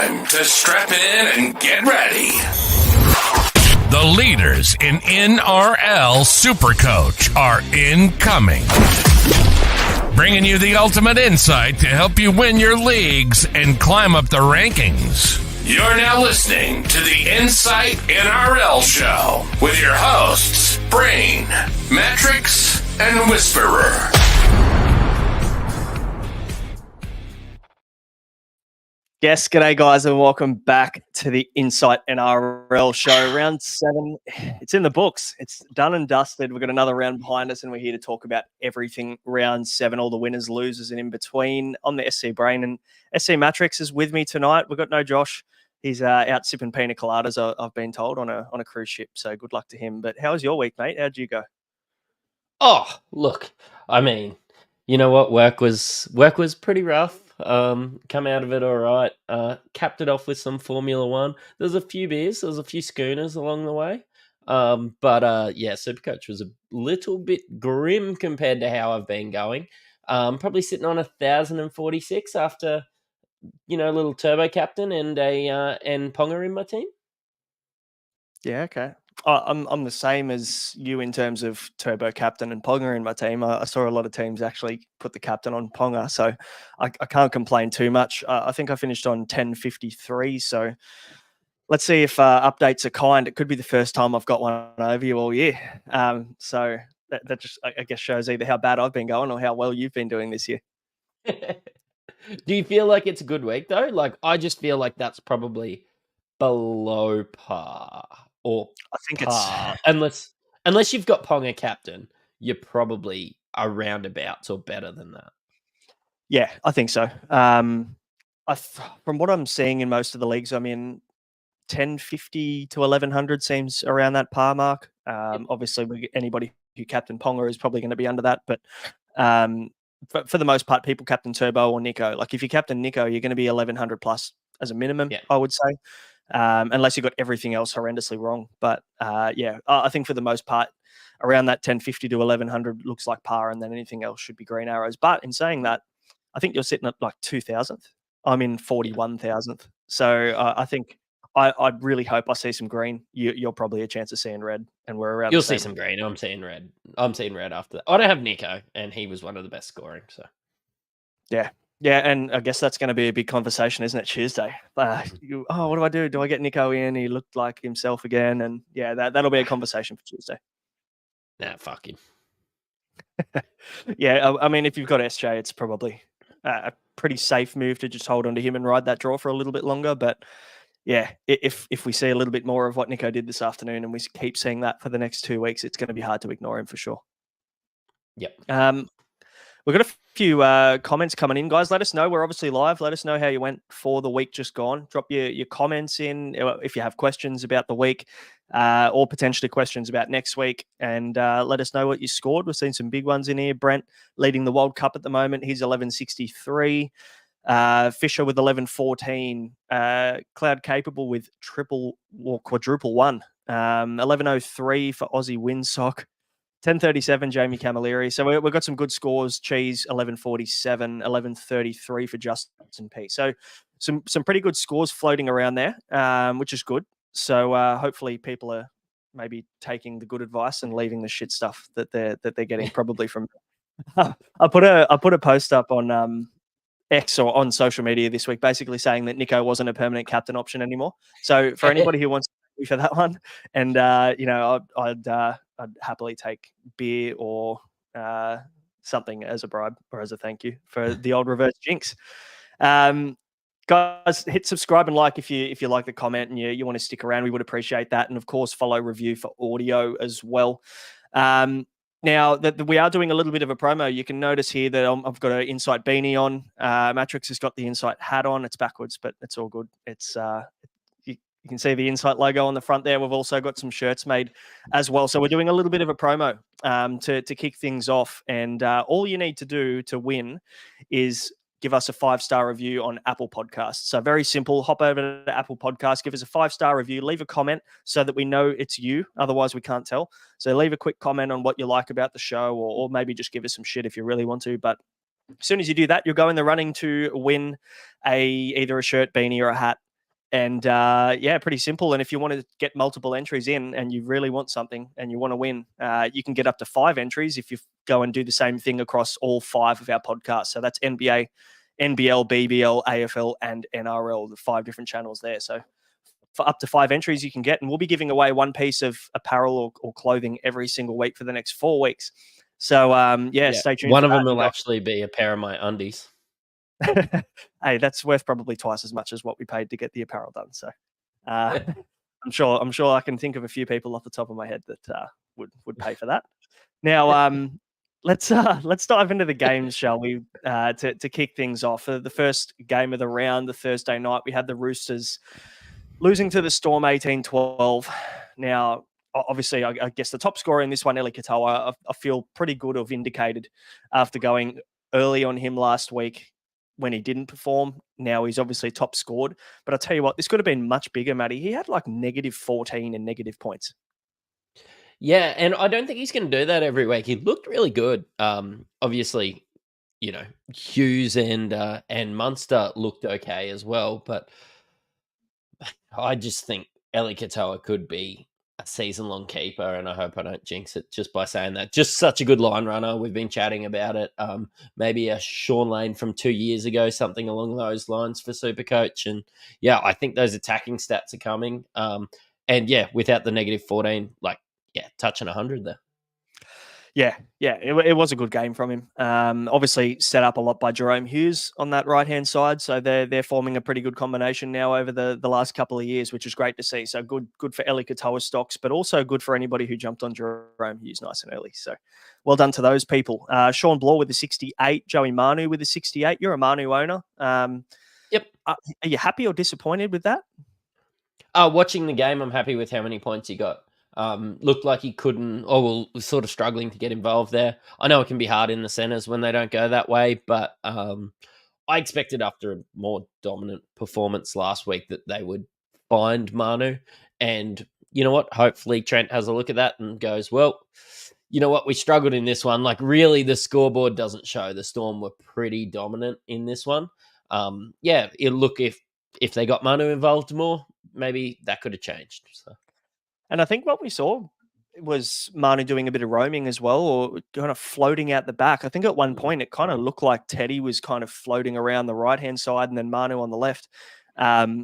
time to strap in and get ready. The leaders in NRL Supercoach are incoming. Bringing you the ultimate insight to help you win your leagues and climb up the rankings. You're now listening to the Insight NRL Show with your hosts, Brain, Mattrix, and Whisperer. Yes, g'day guys, and welcome back to the Insight NRL Show. Round 7, it's in the books. It's done and dusted. We've got another round behind us, and we're here to talk about everything round 7, all the winners, losers, and in between. I'm the SC Brain, and SC Mattrix is with me tonight. We've got no Josh. He's out sipping pina coladas, I've been told, on a cruise ship, so good luck to him. But how was your week, mate? How'd you go? Oh, look, I mean, you know what? Work was pretty rough. Come out of it all right. Capped it off with some Formula One. There's a few beers, there's a few schooners along the way. Yeah, Supercoach was a little bit grim compared to how I've been going. Probably sitting on 1,046 after, a little turbo captain and Ponga in my team. Yeah, okay. I'm the same as you in terms of turbo captain and Ponga in my team. I saw a lot of teams actually put the captain on Ponga, so I can't complain too much. I think I finished on 1053, so let's see if updates are kind. It could be the first time I've got one over you all year. So that just, I guess, shows either how bad I've been going or how well you've been doing this year. Do you feel like it's a good week, though? Like, I just feel like that's probably below par. Or I think par. Unless you've got Ponga captain, you're probably around abouts or better than that. Yeah, I think so. From what I'm seeing in most of the leagues I'm in, 1050 to 1100 seems around that par mark. Obviously, anybody who captain Ponga is probably going to be under that, but for the most part, people captain Turbo or Nico. Like if you captain Nico, you're going to be 1100 plus as a minimum, I would say. Unless you've got everything else horrendously wrong. But I think for the most part, around that 1050 to 1100 looks like par, and then anything else should be green arrows. But in saying that, I think you're sitting at like 2000th. I'm in 41,000th. So I think I really hope I see some green. You're probably a chance of seeing red, and we're around. You'll see some green. I'm seeing red. I'm seeing red after that. I don't have Nico, and he was one of the best scoring. So Yeah, and I guess that's going to be a big conversation, isn't it, Tuesday? What do I do? Do I get Nico in? He looked like himself again. And yeah, that'll be a conversation for Tuesday. Nah, fuck him. Yeah, I mean, if you've got SJ, it's probably a pretty safe move to just hold on to him and ride that draw for a little bit longer. But yeah, if we see a little bit more of what Nico did this afternoon and we keep seeing that for the next 2 weeks, it's going to be hard to ignore him for sure. Yep. We've got a few comments coming in, guys. Let us know. We're obviously live. Let us know how you went for the week just gone. Drop your comments in if you have questions about the week or potentially questions about next week. And let us know what you scored. We've seen some big ones in here. Brent leading the World Cup at the moment. He's 1163. Fisher with 1114. Cloud Capable with triple or quadruple one. 1103 for Aussie Windsock. 1037, Jamie Camilleri. So we've got some good scores. Cheese, 1147, 1133 for Justin P. So some pretty good scores floating around there, which is good. So hopefully people are maybe taking the good advice and leaving the shit stuff that they're getting probably from. I put a post up on X or on social media this week, basically saying that Nico wasn't a permanent captain option anymore. So for anybody who wants to for that one, and I'd happily take beer or something as a bribe or as a thank you for the old reverse jinx. Guys, hit subscribe and like if you like the comment and you want to stick around. We would appreciate that, and of course follow review for audio as well. Now that we are doing a little bit of a promo, you can notice here that I've got an Insight beanie on. Mattrix has got the Insight hat on. It's backwards, but it's all good. It's you can see the Insight logo on the front there. We've also got some shirts made as well. So we're doing a little bit of a promo to kick things off. And all you need to do to win is give us a 5-star review on Apple Podcasts. So very simple. Hop over to Apple Podcasts, give us a 5-star review, leave a comment so that we know it's you. Otherwise, we can't tell. So leave a quick comment on what you like about the show, or maybe just give us some shit if you really want to. But as soon as you do that, you'll go in the running to win either a shirt, beanie, or a hat And pretty simple. And if you want to get multiple entries in and you really want something and you want to win, you can get up to 5 entries if you go and do the same thing across all 5 of our podcasts. So that's NBA, NBL, BBL, AFL, and NRL, the 5 different channels there. So for up to 5 entries you can get, and we'll be giving away 1 piece of apparel or clothing every single week for the next 4 weeks. So stay tuned. One of them will actually be a pair of my undies. Hey, that's worth probably twice as much as what we paid to get the apparel done. So I'm sure I can think of a few people off the top of my head that would pay for that. Now let's dive into the games, shall we? To kick things off, the first game of the round, the Thursday night, we had the Roosters losing to the Storm 18-12. Now, obviously, I guess the top scorer in this one, Eli Katoa, I feel pretty good or vindicated after going early on him last week when he didn't perform. Now he's obviously top scored. But I'll tell you what, this could have been much bigger, Matty. He had like -14 and negative points. Yeah, and I don't think he's going to do that every week. He looked really good. Obviously, Hughes and Munster looked okay as well, but I just think Eli Katoa could be a season-long keeper, and I hope I don't jinx it just by saying that. Just such a good line runner. We've been chatting about it. Maybe a Sean Lane from 2 years ago, something along those lines for Supercoach. And yeah, I think those attacking stats are coming. And yeah, without the -14, touching 100 there. Yeah, it was a good game from him. Obviously set up a lot by Jerome Hughes on that right-hand side. So they're forming a pretty good combination now over the last couple of years, which is great to see. So good for Eli Katoa stocks, but also good for anybody who jumped on Jerome Hughes nice and early. So well done to those people. Sean Bloor with the 68, Joey Manu with the 68. You're a Manu owner. Yep. Are you happy or disappointed with that? Watching the game, I'm happy with how many points he got. Looked like he couldn't, was sort of struggling to get involved there. I know it can be hard in the centres when they don't go that way, but I expected after a more dominant performance last week that they would find Manu. And you know what? Hopefully Trent has a look at that and goes, well, you know what? We struggled in this one. Like, really, the scoreboard doesn't show. The Storm were pretty dominant in this one. It'll look if they got Manu involved more, maybe that could have changed. So. And I think what we saw was Manu doing a bit of roaming as well, or kind of floating out the back. I think at one point it kind of looked like Teddy was kind of floating around the right-hand side and then Manu on the left.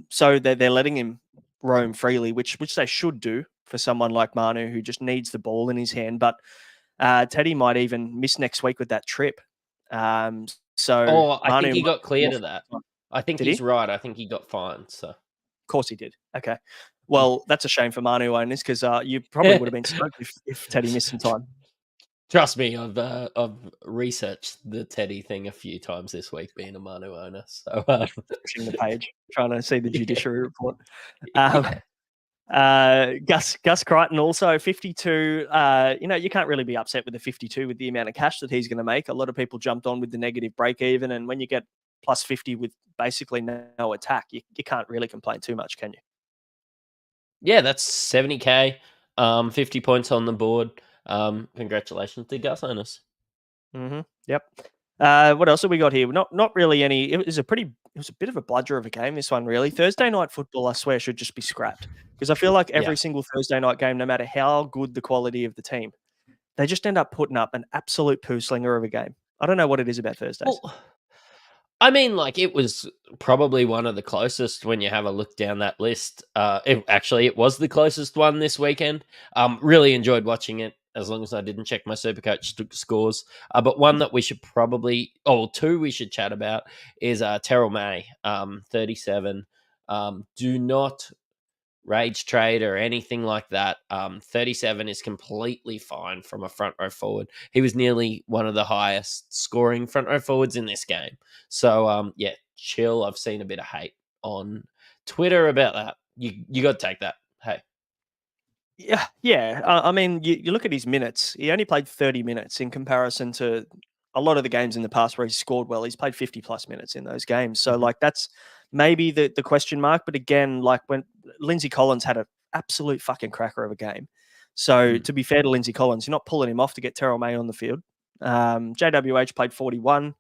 So they're letting him roam freely, which they should do for someone like Manu who just needs the ball in his hand. But Teddy might even miss next week with that trip. I Manu think he got cleared of that. I think Did he's he? right. I think he got fined. So. Of course he did. Okay. Well, that's a shame for Manu owners because you probably would have been stoked if Teddy missed some time. Trust me, I've researched the Teddy thing a few times this week, being a Manu owner. So pushing the page, trying to see the judiciary report. Gus Crichton also 52. You can't really be upset with the 52 with the amount of cash that he's going to make. A lot of people jumped on with the negative break even, and when you get plus 50 with basically no attack, you can't really complain too much, can you? Yeah, that's 70K, 50 points on the board. Congratulations to Gus owners. Mm-hmm. Yep. What else have we got here? Not really any. It was a bit of a bludger of a game, this one, really. Thursday night football, I swear, should just be scrapped because I feel like every single Thursday night game, no matter how good the quality of the team, they just end up putting up an absolute poo slinger of a game. I don't know what it is about Thursdays. Well, I mean, it was probably one of the closest when you have a look down that list. It was the closest one this weekend. Really enjoyed watching it, as long as I didn't check my Supercoach scores. But one that we should two we should chat about is Terrell May, 37. Do not rage trade or anything like that. 37 is completely fine from a front row forward. He was nearly one of the highest scoring front row forwards in this game. So chill. I've seen a bit of hate on Twitter about that. You got to take that. Hey. Yeah. I mean, you look at his minutes. He only played 30 minutes in comparison to a lot of the games in the past where he scored well. He's played 50 plus minutes in those games. So that's maybe the question mark. But again, when Lindsay Collins had an absolute fucking cracker of a game. So to be fair to Lindsay Collins, you're not pulling him off to get Terrell May on the field. JWH played 41.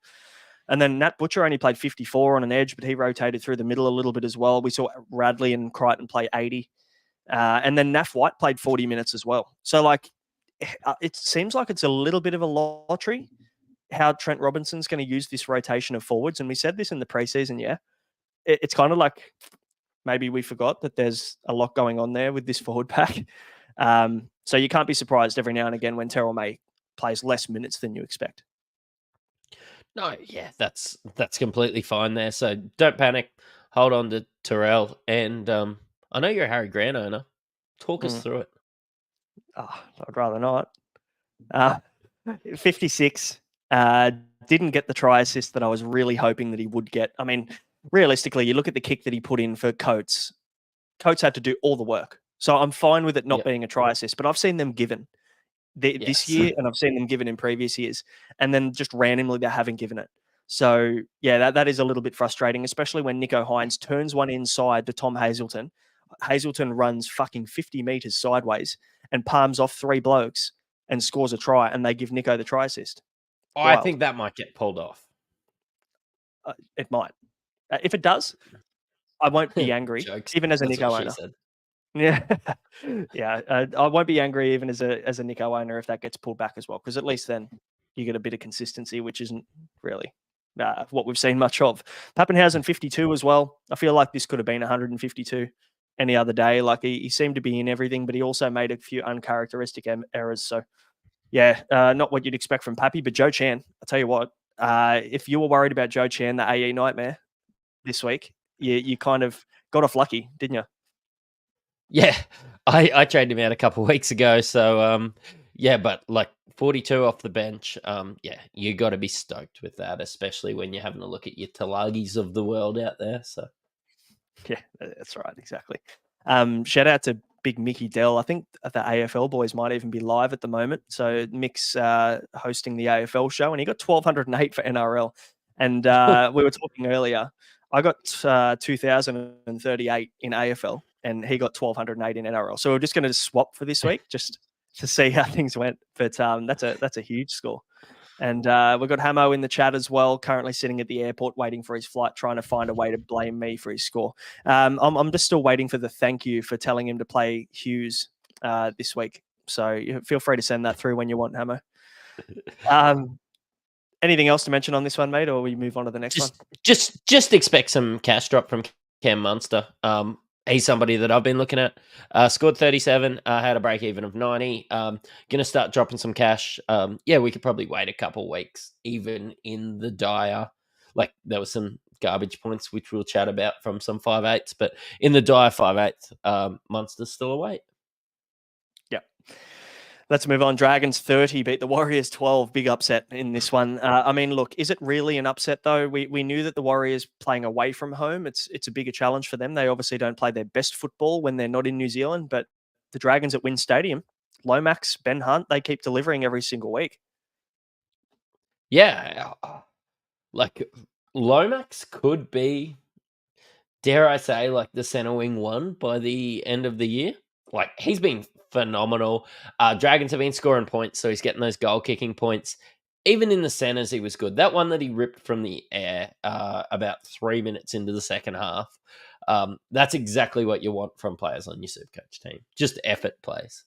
And then Nat Butcher only played 54 on an edge, but he rotated through the middle a little bit as well. We saw Radley and Crichton play 80. And then Naff White played 40 minutes as well. So, it seems like it's a little bit of a lottery how Trent Robinson's going to use this rotation of forwards. And we said this in the preseason, yeah. It's kind of like maybe we forgot that there's a lot going on there with this forward pack. So you can't be surprised every now and again when Terrell May plays less minutes than you expect. No, yeah, that's completely fine there. So don't panic. Hold on to Terrell. And I know you're a Harry Grant owner. Talk us through it. I'd rather not. 56. Didn't get the try assist that I was really hoping that he would get. I mean, realistically, you look at the kick that he put in for Coates. Coates had to do all the work. So I'm fine with it not being a try assist, but I've seen them given this year, and I've seen them given in previous years, and then just randomly they haven't given it. So, yeah, that is a little bit frustrating, especially when Nico Hines turns one inside to Tom Hazelton. Hazelton runs fucking 50 metres sideways and palms off 3 blokes and scores a try, and they give Nico the try assist. I think that might get pulled off. It might. If it does, I won't be angry, even as a Nico owner. Yeah, yeah. I won't be angry even as a Nico owner if that gets pulled back as well, because at least then you get a bit of consistency, which isn't really what we've seen much of. Pappenhausen 52 as well. I feel like this could have been 152 any other day. Like he seemed to be in everything, but he also made a few uncharacteristic errors. So yeah, not what you'd expect from Pappy. But Joe Chan, I'll tell you what, if you were worried about Joe Chan, the AE nightmare this week, you kind of got off lucky, didn't you? Yeah, I traded him out a couple of weeks ago. So, yeah, but like 42 off the bench, yeah, you got to be stoked with that, especially when you're having a look at your Talagis of the world out there. So, yeah, that's right, exactly. Shout out to Big Mickey Dell. I think the AFL boys might even be live at the moment. So Mick's hosting the AFL show, and he got 1,208 for NRL. And we were talking earlier. I got 2,038 in AFL, and he got 1,208 in NRL. So we're just going to swap for this week, just to see how things went. But that's a huge score. And we've got Hamo in the chat as well, currently sitting at the airport waiting for his flight, trying to find a way to blame me for his score. I'm just still waiting for the thank you for telling him to play Hughes this week. So feel free to send that through when you want, Hamo. Anything else to mention on this one, mate, or we move on to the next one? Just expect some cash drop from Cam Munster. He's somebody that I've been looking at. Scored 37, had a break even of 90. Going to start dropping some cash. Yeah, we could probably wait a couple weeks, even in the dire. Like, there was some garbage points, which we'll chat about from some 5/8s, but in the dire 5/8, Munster's still a wait. Yeah. Let's move on. Dragons 30 beat the Warriors 12. Big upset in this one. I mean, look, is it really an upset though? We knew that the Warriors playing away from home, it's a bigger challenge for them. They obviously don't play their best football when they're not in New Zealand, but the Dragons at Wynn Stadium, Lomax, Ben Hunt, they keep delivering every single week. Yeah. Like, Lomax could be, dare I say, like the center wing one by the end of the year. Like, he's been phenomenal. Dragons have been scoring points, so he's getting those goal kicking points. Even in the centers, he was good. That one that he ripped from the air about 3 minutes into the second half, that's exactly what you want from players on your Supercoach team. Just effort plays.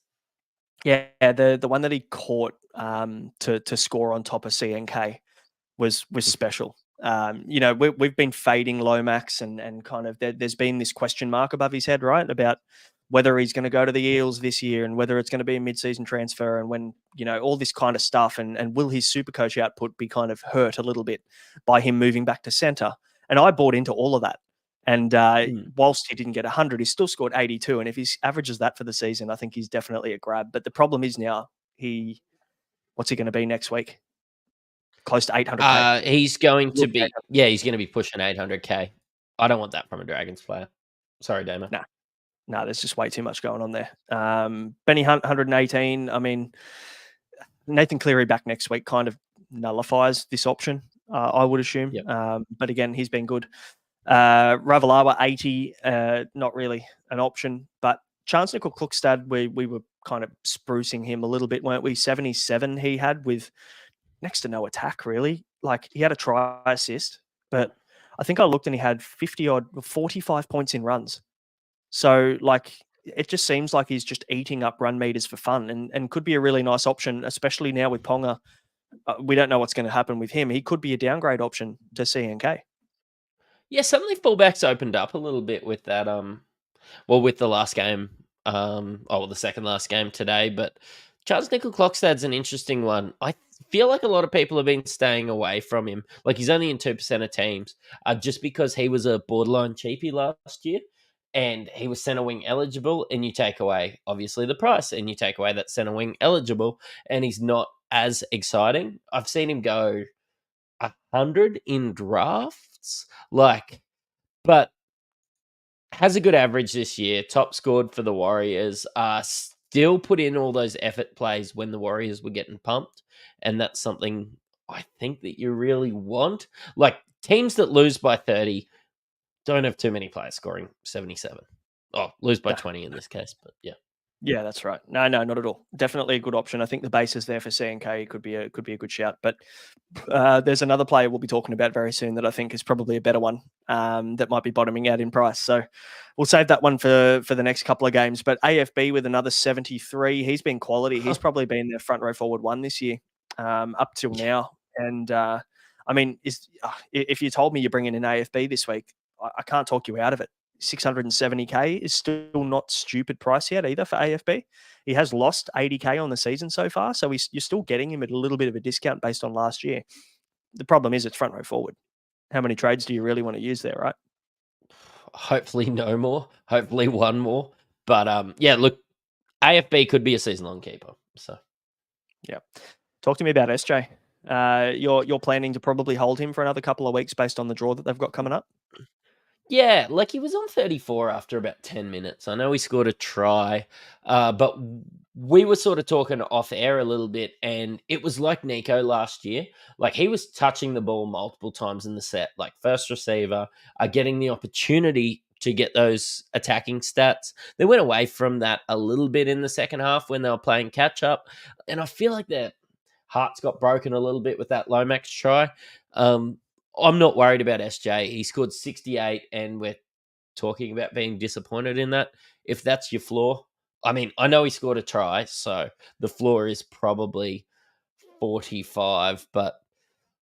Yeah, the one that he caught to score on top of CNK was special. You know, we've been fading Lomax and kind of there's been this question mark above his head, right, about whether he's going to go to the Eels this year and whether it's going to be a mid-season transfer and when, you know, all this kind of stuff and will his Supercoach output be kind of hurt a little bit by him moving back to centre? And I bought into all of that. And whilst he didn't get 100, he still scored 82. And if he averages that for the season, I think he's definitely a grab. But the problem is now, what's he going to be next week? Close to 800K. He's going to be pushing 800K. I don't want that from a Dragons player. Sorry, Damo. No, there's just way too much going on there. Benny Hunt, 118. I mean, Nathan Cleary back next week kind of nullifies this option, I would assume. Yep. But again, he's been good. Ravalawa, 80, not really an option. But Chance Nickel-Klukstad, we were kind of sprucing him a little bit, weren't we? 77 he had with next to no attack, really. Like, he had a try assist, but I think I looked and he had 45 points in runs. So, like, it just seems like he's just eating up run meters for fun, and could be a really nice option, especially now with Ponga. We don't know what's going to happen with him. He could be a downgrade option to CNK. Yeah, suddenly fullbacks opened up a little bit with that. With the last game, the second last game today. But Charles Nickel-Klokstad's an interesting one. I feel like a lot of people have been staying away from him. Like, he's only in 2% of teams, just because he was a borderline cheapie last year, and he was centre wing eligible. And you take away obviously the price, and you take away that centre wing eligible, and he's not as exciting. I've seen him go 100 in drafts, but has a good average this year. Top scored for the Warriors. Still put in all those effort plays when the Warriors were getting pumped, and that's something I think that you really want. Like, teams that lose by 30 don't have too many players scoring 77. Oh, lose by 20 in this case, but yeah. Yeah, that's right. No, not at all. Definitely a good option. I think the base is there for CNK. Could be a good shout. But there's another player we'll be talking about very soon that I think is probably a better one, that might be bottoming out in price. So we'll save that one for the next couple of games. But AFB with another 73. He's been quality. He's probably been the front row forward one this year, up till now. And I mean, if you told me you're bringing in AFB this week, I can't talk you out of it. 670k is still not stupid price yet either for AFB. He has lost 80k on the season so far, so you're still getting him at a little bit of a discount based on last year. The problem is it's front row forward. How many trades do you really want to use there, right? Hopefully no more. Hopefully one more. But yeah, look, AFB could be a season-long keeper. So yeah, talk to me about SJ. You're planning to probably hold him for another couple of weeks based on the draw that they've got coming up. Yeah, like, he was on 34 after about 10 minutes. I know he scored a try, but we were sort of talking off air a little bit, and it was like Nico last year. Like, he was touching the ball multiple times in the set, like first receiver, getting the opportunity to get those attacking stats. They went away from that a little bit in the second half when they were playing catch up, and I feel like their hearts got broken a little bit with that Lomax try. I'm not worried about SJ. He scored 68, and we're talking about being disappointed in that. If that's your floor, I mean, I know he scored a try, so the floor is probably 45, but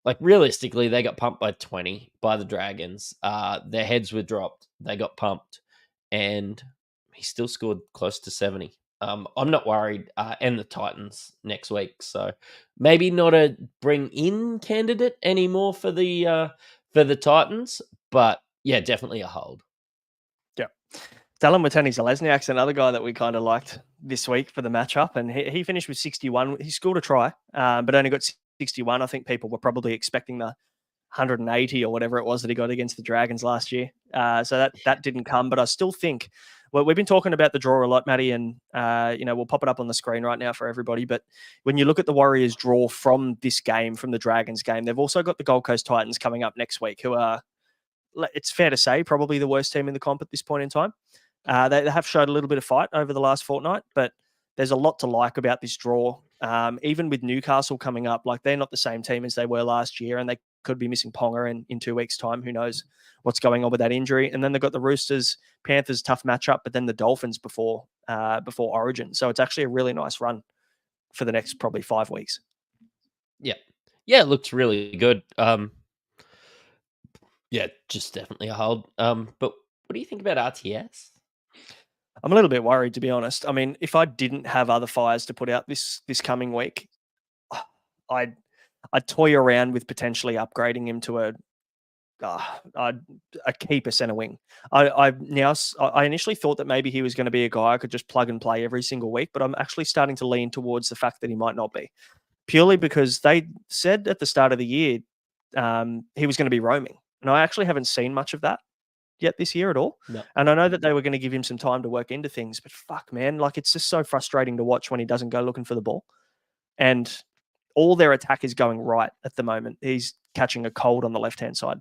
like, realistically, they got pumped by 20 by the Dragons. Their heads were dropped. They got pumped, and he still scored close to 70. I'm not worried, and the Titans next week, so maybe not a bring in candidate anymore for the Titans, but yeah, definitely a hold. Yeah, Dallin Watene-Zelezniak's another guy that we kind of liked this week for the matchup, and he finished with 61. He scored a try, but only got 61. I think people were probably expecting the 180 or whatever it was that he got against the Dragons last year. So that didn't come, but I still think. Well, we've been talking about the draw a lot, Matty, and we'll pop it up on the screen right now for everybody. But when you look at the Warriors' draw from this game, from the Dragons game, they've also got the Gold Coast Titans coming up next week, who are, it's fair to say, probably the worst team in the comp at this point in time. They have showed a little bit of fight over the last fortnight, but there's a lot to like about this draw. Even with Newcastle coming up, like, they're not the same team as they were last year, and they could be missing Ponga in 2 weeks' time. Who knows what's going on with that injury? And then they've got the Roosters, Panthers, tough matchup, but then the Dolphins before Origin. So it's actually a really nice run for the next probably 5 weeks. Yeah, it looks really good. Yeah, just definitely a hold. But what do you think about RTS? I'm a little bit worried, to be honest. I mean, if I didn't have other fires to put out this coming week, I'd toy around with potentially upgrading him to a keeper center wing. I initially thought that maybe he was going to be a guy I could just plug and play every single week, but I'm actually starting to lean towards the fact that he might not be, purely because they said at the start of the year he was going to be roaming, and I actually haven't seen much of that yet this year at all. No. And I know that they were going to give him some time to work into things, but fuck, man, like, it's just so frustrating to watch when he doesn't go looking for the ball. And all their attack is going right at the moment. He's catching a cold on the left-hand side.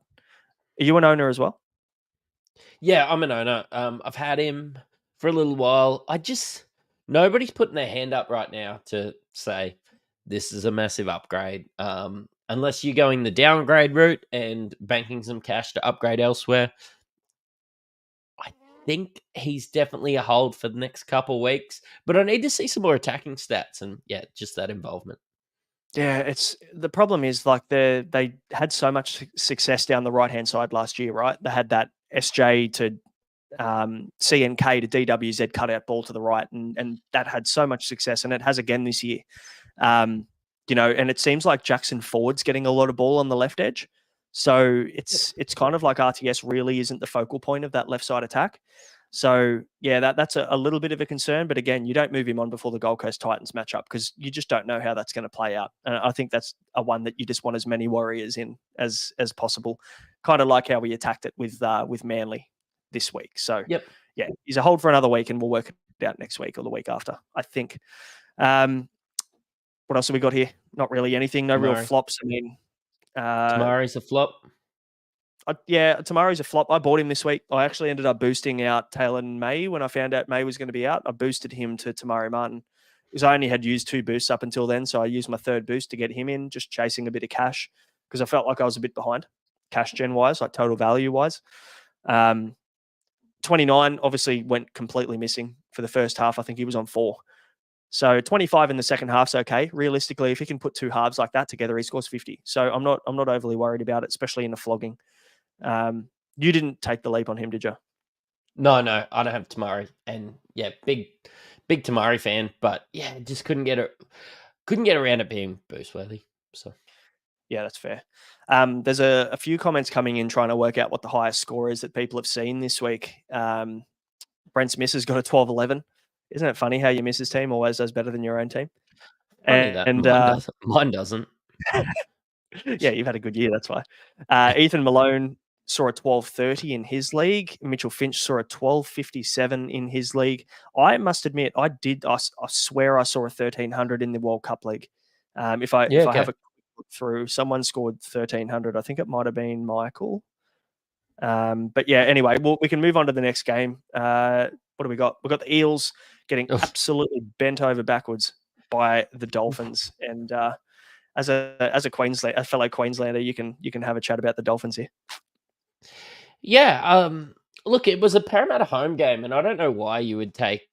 Are you an owner as well? Yeah, I'm an owner. I've had him for a little while. Nobody's putting their hand up right now to say this is a massive upgrade. Unless you're going the downgrade route and banking some cash to upgrade elsewhere, I think he's definitely a hold for the next couple of weeks. But I need to see some more attacking stats and just that involvement. Yeah, it's the problem is like they had so much success down the right hand side last year, right? They had that SJ to CNK to DWZ cutout ball to the right, and that had so much success, and it has again this year. And it seems like Jackson Ford's getting a lot of ball on the left edge. So it's kind of like RTS really isn't the focal point of that left side attack. So yeah, that's a little bit of a concern. But again, you don't move him on before the Gold Coast Titans match up because you just don't know how that's going to play out. And I think that's a one that you just want as many warriors in as possible. Kind of like how we attacked it with Manly this week. So yeah, he's a hold for another week, and we'll work it out next week or the week after, I think. What else have we got here? Not really anything. No real flops. I mean, Tamari's a flop. Tamari's a flop. I bought him this week. I actually ended up boosting out Taylor and May when I found out May was going to be out. I boosted him to Tamari Martin because I only had used 2 boosts up until then. So I used my 3rd boost to get him in, just chasing a bit of cash because I felt like I was a bit behind cash gen wise, like total value wise. 29 obviously went completely missing for the first half. I think he was on 4. So 25 in the second half's okay. Realistically, if he can put 2 halves like that together, he scores 50. So I'm not overly worried about it, especially in the flogging. You didn't take the leap on him, did you? No, I don't have Tamari, and big Tamari fan, but just couldn't get around it being boost worthy. So yeah, that's fair. There's a few comments coming in trying to work out what the highest score is that people have seen this week. Brent's miss has got a 12-11. Isn't it funny how your missus team always does better than your own team? Funny that mine doesn't. Yeah, you've had a good year, that's why. Ethan Malone saw a 12.30 in his league. Mitchell Finch saw a 12.57 in his league. I must admit, I swear I saw a 1300 in the World Cup league. If I have a look through, someone scored 1300. I think it might have been Michael. But yeah, anyway, we can move on to the next game. What do we got? We've got the Eels getting absolutely bent over backwards by the Dolphins. And as a fellow Queenslander, you can have a chat about the Dolphins here. Yeah, look, it was a Parramatta home game, and I don't know why you would take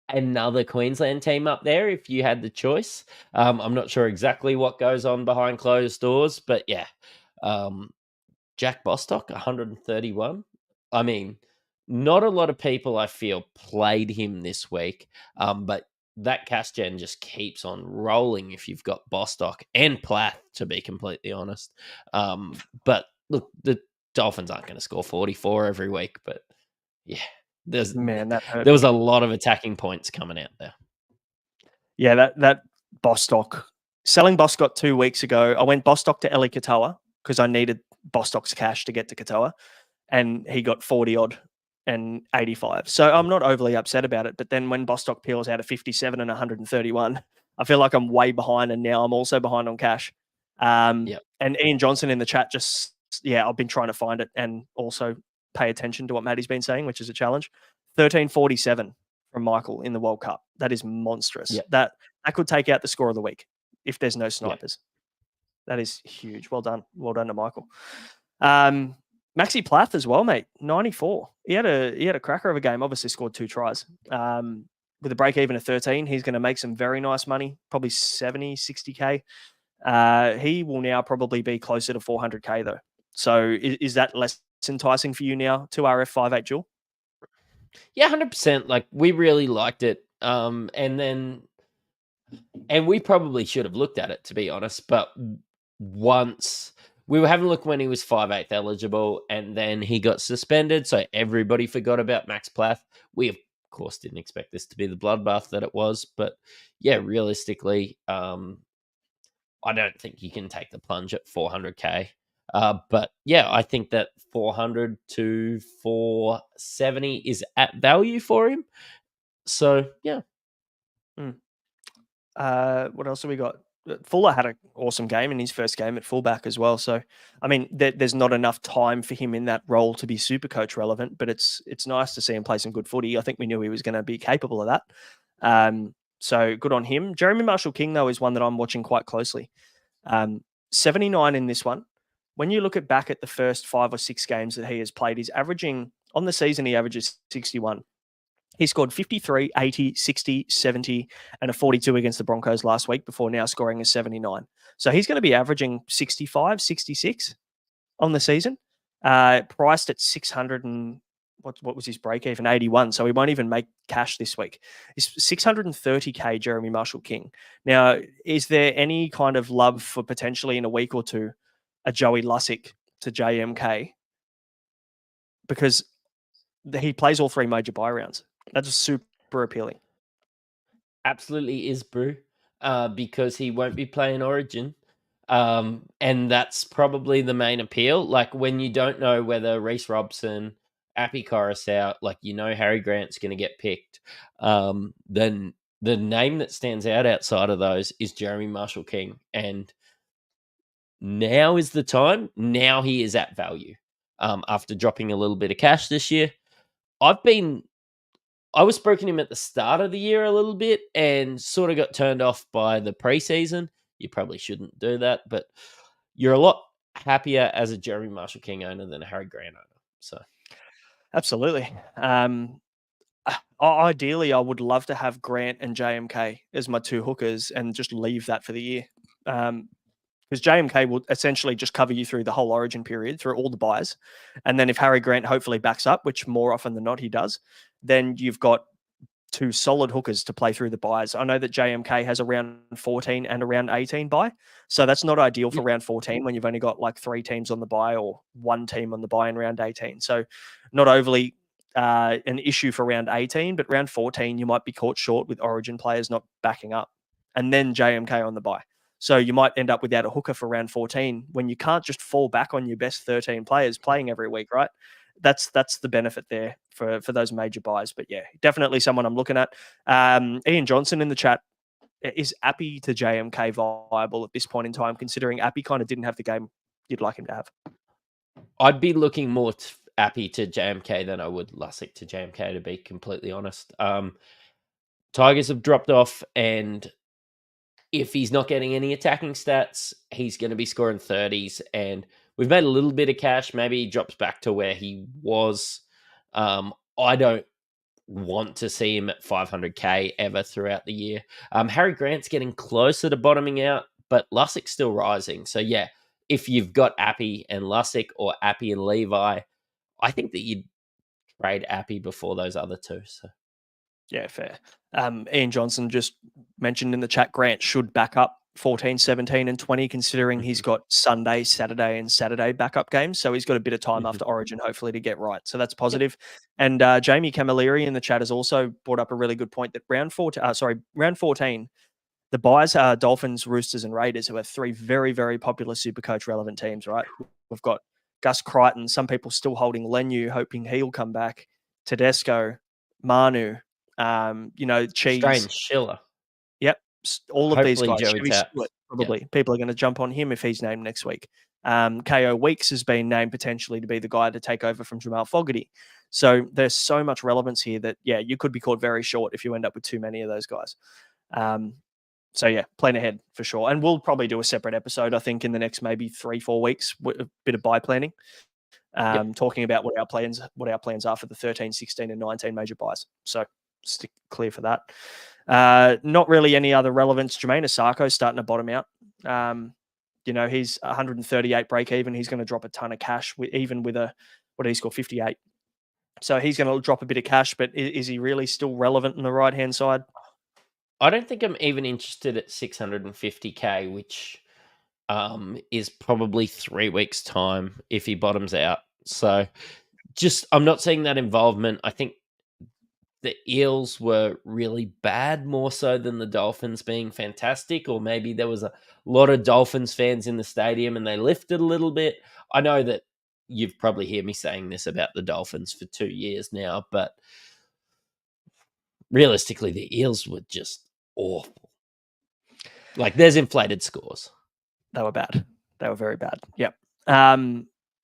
another Queensland team up there if you had the choice. I'm not sure exactly what goes on behind closed doors, but yeah. Jack Bostock, 131. I mean, not a lot of people, I feel, played him this week, but that cash gen just keeps on rolling if you've got Bostock and Plath, to be completely honest. But look, the Dolphins aren't going to score 44 every week, but yeah, there was a lot of attacking points coming out there. Yeah, that Bostock, selling Bostock 2 weeks ago, I went Bostock to Eli Katoa because I needed Bostock's cash to get to Katoa, and he got 40 odd and 85. So I'm not overly upset about it. But then when Bostock peels out of 57 and 131, I feel like I'm way behind, and now I'm also behind on cash. And Ian Johnson in the chat I've been trying to find it and also pay attention to what Maddie's been saying, which is a challenge. 1347 from Michael in the World Cup. That is monstrous. Yep. That could take out the score of the week if there's no snipers. Yep. That is huge. Well done. Well done to Michael. Maxi Plath as well, mate. 94. He had a cracker of a game. Obviously scored 2 tries. With a break even of 13, he's going to make some very nice money, probably 70, 60K. He will now probably be closer to 400K though. So is that less enticing for you now, 2RF58 dual? Yeah, 100%. Like, we really liked it. And we probably should have looked at it, to be honest. But once we were having a look when he was 5/8 eligible, and then he got suspended, so everybody forgot about Max Plath. We, of course, didn't expect this to be the bloodbath that it was. But yeah, realistically, I don't think you can take the plunge at 400K. But yeah, I think that 400 to 470 is at value for him. So yeah. What else have we got? Fuller had an awesome game in his first game at fullback as well. So, I mean, there's not enough time for him in that role to be Supercoach relevant, but it's nice to see him play some good footy. I think we knew he was going to be capable of that. So good on him. Jeremy Marshall-King, though, is one that I'm watching quite closely. 79 in this one. When you look back at the first 5 or 6 games that he has played, he's averaging, on the season, he averages 61. He scored 53, 80, 60, 70, and a 42 against the Broncos last week before now scoring a 79. So he's going to be averaging 65, 66 on the season, priced at 600 and what was his break even? 81. So he won't even make cash this week. It's 630K Jeremy Marshall-King. Now, is there any kind of love for potentially in a week or two a Joey Lussick to JMK? Because he plays all 3 major buy rounds. That's super appealing. Absolutely is, Brew, because he won't be playing Origin. And that's probably the main appeal. Like, when you don't know whether Reece Robson, Appy Coruscant, like, Harry Grant's going to get picked, then the name that stands out outside of those is Jeremy Marshall-King. And now is the time. Now he is at value. After dropping a little bit of cash this year, I was sproking him at the start of the year a little bit and sort of got turned off by the preseason. You probably shouldn't do that, but you're a lot happier as a Jeremy Marshall-King owner than a Harry Grant owner. So, absolutely. Ideally, I would love to have Grant and JMK as my 2 hookers and just leave that for the year. Because JMK will essentially just cover you through the whole Origin period, through all the buys. And then if Harry Grant hopefully backs up, which more often than not he does, then you've got 2 solid hookers to play through the buys. I know that JMK has a round 14 and a round 18 buy. So that's not ideal for round 14 when you've only got like 3 teams on the buy or 1 team on the buy in round 18. So not overly an issue for round 18, but round 14, you might be caught short with Origin players not backing up. And then JMK on the buy. So you might end up without a hooker for round 14 when you can't just fall back on your best 13 players playing every week, right? That's the benefit there for those major buys. But yeah, definitely someone I'm looking at. Ian Johnson in the chat, is Appy to JMK viable at this point in time, considering Appy kind of didn't have the game you'd like him to have? I'd be looking more Appy to JMK than I would Lussick to JMK, to be completely honest. Tigers have dropped off, and if he's not getting any attacking stats, he's going to be scoring 30s, and we've made a little bit of cash. Maybe he drops back to where he was. I don't want to see him at 500K ever throughout the year. Harry Grant's getting closer to bottoming out, but Lussick's still rising. So yeah, if you've got Appy and Lussick or Appy and Levi, I think that you'd trade Appy before those other 2. So. Yeah, fair. Ian Johnson just mentioned in the chat, Grant should back up 14, 17, and 20, considering he's got Sunday, Saturday, and Saturday backup games. So he's got a bit of time after Origin, hopefully, to get right. So that's positive. And Jamie Camilleri in the chat has also brought up a really good point that round 14, the buys are Dolphins, Roosters, and Raiders, who are 3 very, very popular Supercoach relevant teams, right? We've got Gus Crichton, some people still holding Lenu, hoping he'll come back, Tedesco, Manu, Cheese. Strange Schiller. Yep. All of Hopefully these guys. Joey Taps. Probably. Yep. People are going to jump on him if he's named next week. KO Weeks has been named potentially to be the guy to take over from Jamal Fogarty. So there's so much relevance here that, yeah, you could be caught very short if you end up with too many of those guys. So yeah, plan ahead for sure. And we'll probably do a separate episode, I think, in the next maybe 3-4 weeks, with a bit of buy planning. Talking about what our plans are for the 13, 16, and 19 major buys. So stick clear for that. Not really any other relevance. Jermaine Asarko's starting to bottom out. He's 138 break even. He's going to drop a ton of cash even with what did he score? 58. So he's going to drop a bit of cash, but is he really still relevant on the right-hand side? I don't think I'm even interested at 650K, which is probably 3 weeks' time if he bottoms out. So I'm not seeing that involvement. I think the Eels were really bad, more so than the Dolphins being fantastic, or maybe there was a lot of Dolphins fans in the stadium and they lifted a little bit. I know that you've probably heard me saying this about the Dolphins for 2 years now, but realistically, the Eels were just awful. Like, there's inflated scores. They were bad. They were very bad. Yep.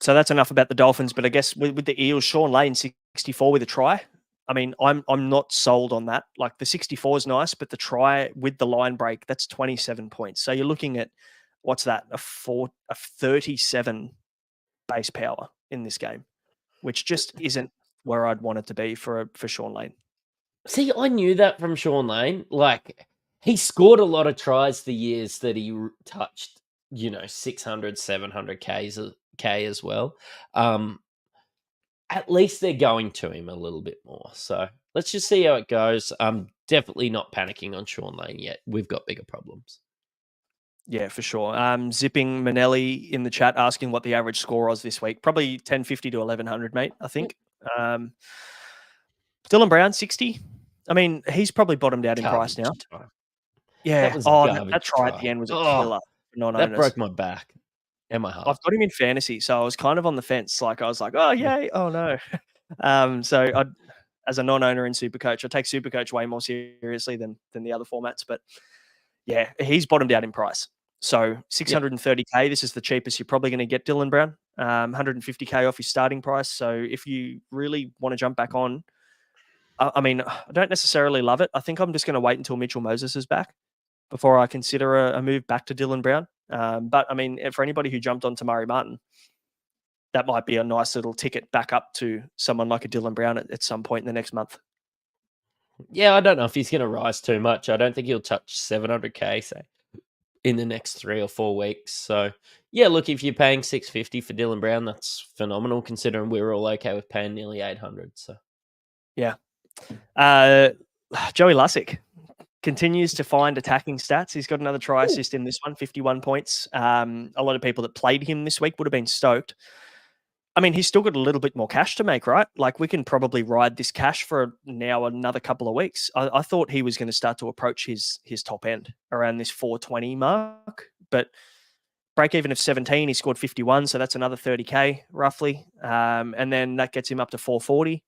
So that's enough about the Dolphins, but I guess with the Eels, Sean Lane, 64 with a try. I mean, I'm not sold on that. Like the 64 is nice, but the try with the line break, that's 27 points. So you're looking at what's that? A 37 base power in this game, which just isn't where I'd want it to be for Sean Lane. See, I knew that from Sean Lane. Like, he scored a lot of tries the years that he touched, 600, 700 K as well. At least they're going to him a little bit more. So let's just see how it goes. I'm definitely not panicking on Sean Lane yet. We've got bigger problems. Yeah, for sure. Zipping Manelli in the chat asking what the average score was this week. Probably 1050 to 1100, mate, I think. Dylan Brown, 60. I mean, he's probably bottomed out in price now. Time. Yeah. That try at the end was a killer. That broke my back and my heart. I've got him in fantasy, so I was kind of on the fence. Like, I was like, oh, yay. Oh, no. So as a non-owner in Supercoach, I take Supercoach way more seriously than the other formats. But yeah, he's bottomed out in price. So 630K, this is the cheapest you're probably going to get Dylan Brown. 150K off his starting price. So if you really want to jump back on, I mean, I don't necessarily love it. I think I'm just going to wait until Mitchell Moses is back before I consider a move back to Dylan Brown. But I mean, for anybody who jumped on Tamari Martin, that might be a nice little ticket back up to someone like a Dylan Brown at some point in the next month. Yeah, I don't know if he's going to rise too much. I don't think he'll touch 700K, say, in the next 3 or 4 weeks. So, yeah, look, if you're paying 650 for Dylan Brown, that's phenomenal considering we were all okay with paying nearly 800. So, yeah. Joey Lussick continues to find attacking stats. He's got another try assist in this one, 51 points. A lot of people that played him this week would have been stoked. I mean, he's still got a little bit more cash to make, right? Like, we can probably ride this cash for now another couple of weeks. I thought he was going to start to approach his top end around this 420 mark, but break even of 17, he scored 51, so that's another 30K roughly. And then that gets him up to 440.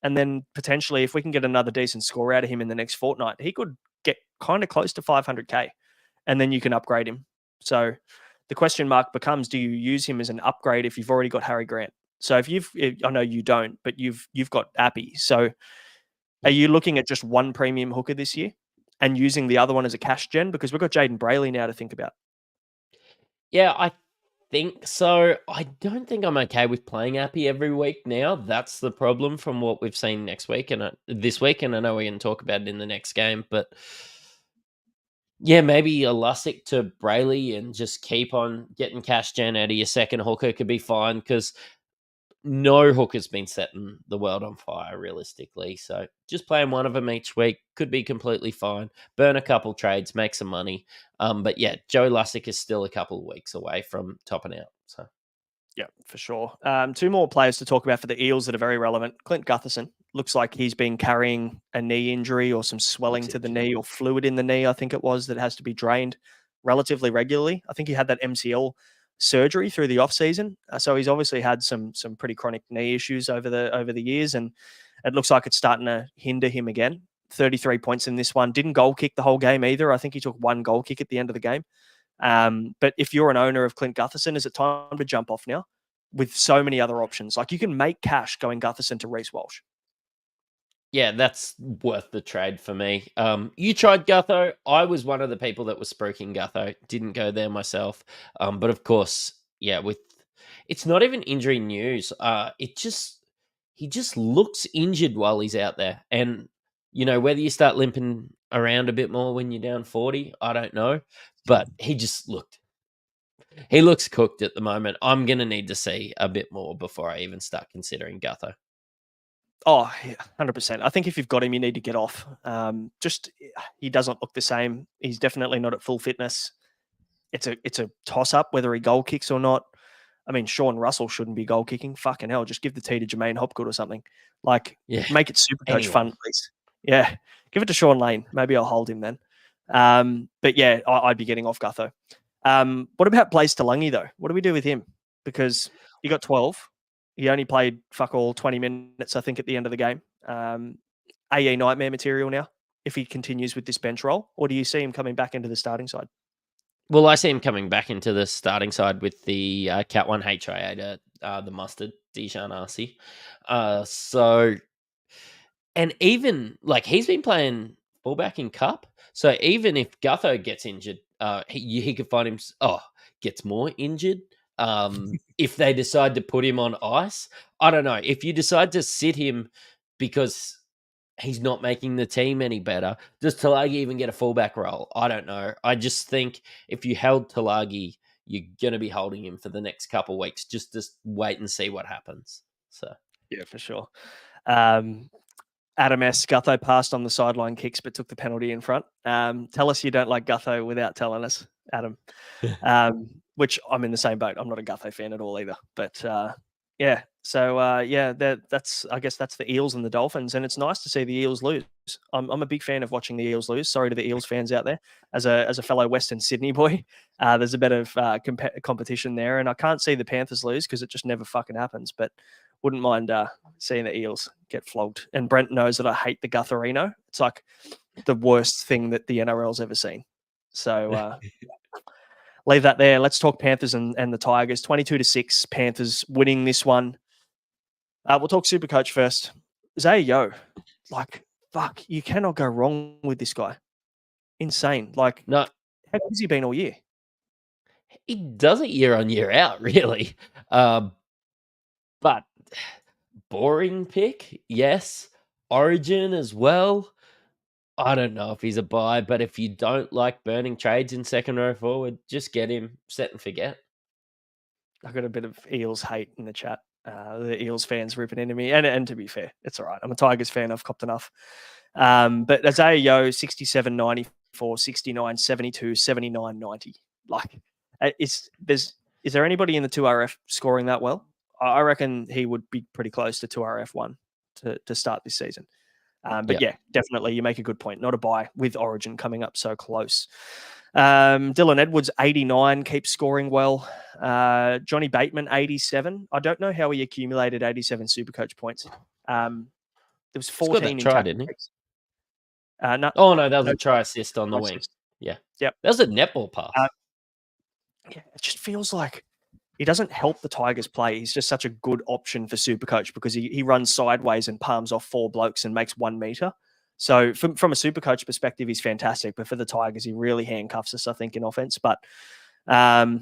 And then potentially, if we can get another decent score out of him in the next fortnight, he could get kind of close to 500K, and then you can upgrade him. So the question mark becomes, do you use him as an upgrade if you've already got Harry Grant? So I know you don't, but you've got Appy. So are you looking at just one premium hooker this year and using the other one as a cash gen? Because we've got Jaden Brayley now to think about. Yeah, I think so. I don't think I'm okay with playing Appy every week now. That's the problem from what we've seen this week, and I know we're going to talk about it in the next game, but yeah, maybe a Lussick to Brayley and just keep on getting cash gen out of your second hooker could be fine, because no hooker's been setting the world on fire realistically. So just playing one of them each week could be completely fine. Burn a couple trades, make some money. But yeah, Joey Lussick is still a couple of weeks away from topping out. So yeah, for sure. 2 more players to talk about for the Eels that are very relevant. Clint Gutherson looks like he's been carrying a knee injury or some swelling to the knee or fluid in the knee, I think it was, that has to be drained relatively regularly. I think he had that MCL surgery through the off season, so he's obviously had some pretty chronic knee issues over the years, and it looks like it's starting to hinder him again. 33 points in this one. Didn't goal kick the whole game either. I think he took 1 goal kick at the end of the game. But if you're an owner of Clint Gutherson, is it time to jump off now with so many other options? Like, you can make cash going Gutherson to Reece Walsh. Yeah, that's worth the trade for me. You tried Gutho. I was one of the people that was spruiking Gutho. Didn't go there myself. But of course, yeah, it's not even injury news. He just looks injured while he's out there. And, whether you start limping around a bit more when you're down 40, I don't know. But he looks cooked at the moment. I'm going to need to see a bit more before I even start considering Gutho. Oh, 100%. I think if you've got him, you need to get off. He doesn't look the same. He's definitely not at full fitness. It's a toss-up whether he goal kicks or not. I mean, Sean Russell shouldn't be goal kicking. Fucking hell, just give the tee to Jermaine Hopgood or something. Like, make it Supercoach fun, please. Yeah, give it to Sean Lane. Maybe I'll hold him then. But yeah, I'd be getting off Gutho. What about Blaze Talungi, though? What do we do with him? Because he got 12. He only played 20 minutes, I think, at the end of the game. AE nightmare material now, if he continues with this bench role, or do you see him coming back into the starting side? Well, I see him coming back into the starting side with the Cat 1 HIA, the mustard, Dijon RC. So And even like he's been playing fullback in Cup, so even if Gutho gets injured, he could find him. Gets more injured. If they decide to put him on ice, I don't know. If you decide to sit him because he's not making the team any better, does Talagi even get a fullback role? I don't know. I just think if you held Talagi, you're going to be holding him for the next couple of weeks. Just wait and see what happens. So yeah, for sure. Adam S. Gutho passed on the sideline kicks but took the penalty in front. Tell us you don't like Gutho without telling us, Adam. Which I'm in the same boat. I'm not a Gutho fan at all either. But yeah, so that's I guess that's the Eels and the Dolphins, and it's nice to see the Eels lose. I'm a big fan of watching the Eels lose. Sorry to the Eels fans out there. As a fellow Western Sydney boy, there's a bit of competition there, and I can't see the Panthers lose because it just never fucking happens. But wouldn't mind seeing the Eels get flogged. And Brent knows that I hate the Gutherino. It's like the worst thing that the NRL's ever seen. So leave that there. Let's talk Panthers and the Tigers. 22-6, Panthers winning this one. We'll talk Supercoach first. Zay Yo, like, fuck, you cannot go wrong with this guy. Insane. Like, no, how has he been all year? he does it year on year out, really. But boring pick, yes. Origin as well. I don't know if he's a buy, but if you don't like burning trades in second row forward, just get him, set and forget. I got a bit of Eels hate in the chat. The Eels fans ripping into me. And to be fair, it's all right. I'm a Tigers fan. I've copped enough. But Isaiah Yo, 67, 94, 69, 72, 79, 90. Like, is there anybody in the 2RF scoring that well? I reckon he would be pretty close to 2RF1 to start this season. But yeah, definitely, you make a good point. Not a buy with Origin coming up so close. Dylan Edwards, 89, keeps scoring well. Johnny Bateman, 87. I don't know how he accumulated 87 Supercoach points. There was 14 in try, didn't he? No, that was a try assist on the wing. Assist. Yeah. Yep. That was a netball pass. Yeah, it just feels like he doesn't help the Tigers play. He's just such a good option for Supercoach because he runs sideways and palms off 4 blokes and makes 1 meter. So from a Supercoach perspective, he's fantastic. But for the Tigers, he really handcuffs us, I think, in offense. But Fainu,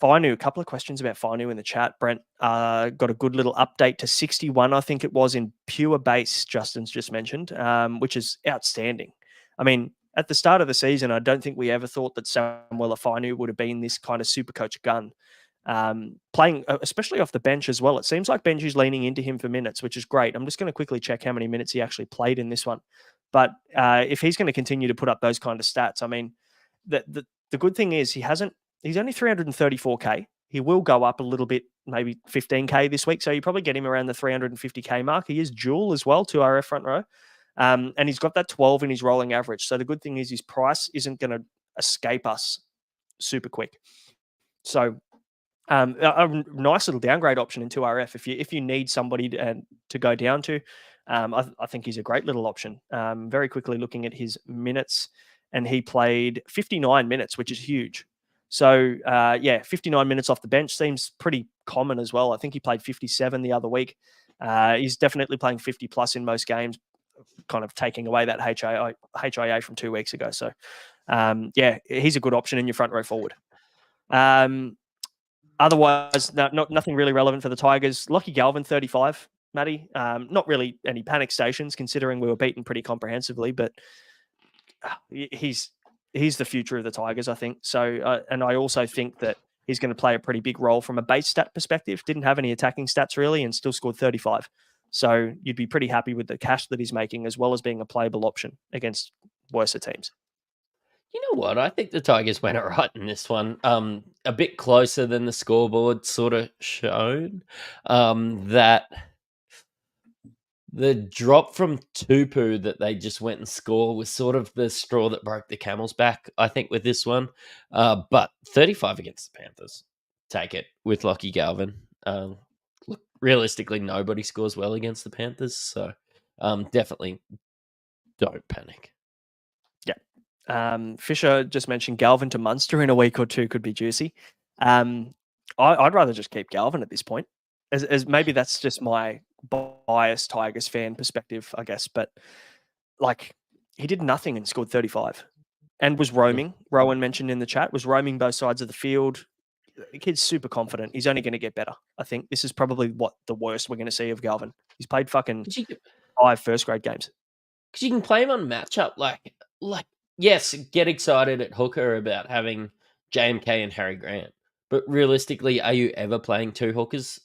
a couple of questions about Fainu in the chat. Brent got a good little update to 61, I think it was, in pure base, Justin's just mentioned, which is outstanding. I mean, at the start of the season, I don't think we ever thought that Samuel Fainu would have been this kind of Supercoach gun. Playing, especially off the bench as well. It seems like Benji's leaning into him for minutes, which is great. I'm just going to quickly check how many minutes he actually played in this one. But if he's going to continue to put up those kind of stats, I mean, the good thing is he's only 334K. He will go up a little bit, maybe 15K this week. So you probably get him around the 350K mark. He is dual as well, 2RF front row. And he's got that 12 in his rolling average. So the good thing is his price isn't going to escape us super quick. So a nice little downgrade option in 2RF if you need somebody to go down to. I think he's a great little option. Very quickly looking at his minutes, and he played 59 minutes, which is huge. So 59 minutes off the bench seems pretty common as well. I think he played 57 the other week. He's definitely playing 50 plus in most games, kind of taking away that HIA from 2 weeks ago. So he's a good option in your front row forward. Otherwise, nothing really relevant for the Tigers. Lockie Galvin, 35, Matty. Not really any panic stations, considering we were beaten pretty comprehensively, but he's the future of the Tigers, I think. So, and I also think that he's going to play a pretty big role from a base stat perspective. Didn't have any attacking stats really, and still scored 35. So you'd be pretty happy with the cash that he's making, as well as being a playable option against worse teams. You know what? I think the Tigers went all right in this one. A bit closer than the scoreboard sort of showed. That the drop from Tupu that they just went and scored was sort of the straw that broke the camel's back, I think, with this one. But 35 against the Panthers. Take it with Lockie Galvin. Look, realistically, nobody scores well against the Panthers. So definitely don't panic. Fisher just mentioned Galvin to Munster in a week or two could be juicy. I'd rather just keep Galvin at this point, as maybe that's just my biased Tigers fan perspective, I guess, but like he did nothing and scored 35 and was roaming. Rowan mentioned in the chat, was roaming both sides of the field. The kid's super confident. He's only going to get better. I think this is probably the worst we're going to see of Galvin. He's played fucking 5 first-grade games. Because you can play him on matchup. Like, yes, get excited at hooker about having JMK and Harry Grant. But realistically, are you ever playing 2 hookers?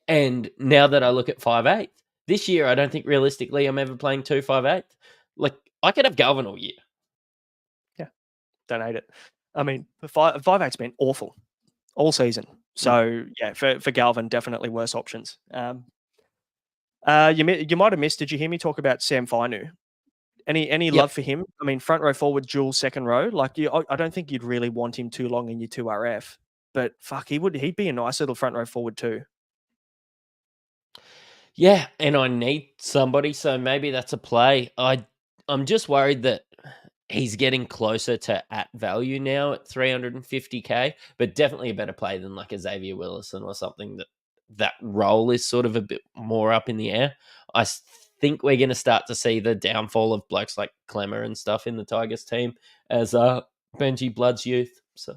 And now that I look at 5'8", this year, I don't think realistically I'm ever playing 2 5'8". Like, I could have Galvin all year. Yeah, don't hate it. I mean, 5'8's been awful all season. So, yeah, for Galvin, definitely worse options. You might have missed, did you hear me talk about Sam Fainu? Any love for him? I mean, front row forward, dual second row. Like, I don't think you'd really want him too long in your 2RF. But, fuck, he'd be a nice little front row forward too. Yeah, and I need somebody, so maybe that's a play. I'm just worried that he's getting closer to at value now at 350k, but definitely a better play than like a Xavier Willison or something that role is sort of a bit more up in the air. I think we're going to start to see the downfall of blokes like Clemmer and stuff in the Tigers team as Benji Blood's youth. So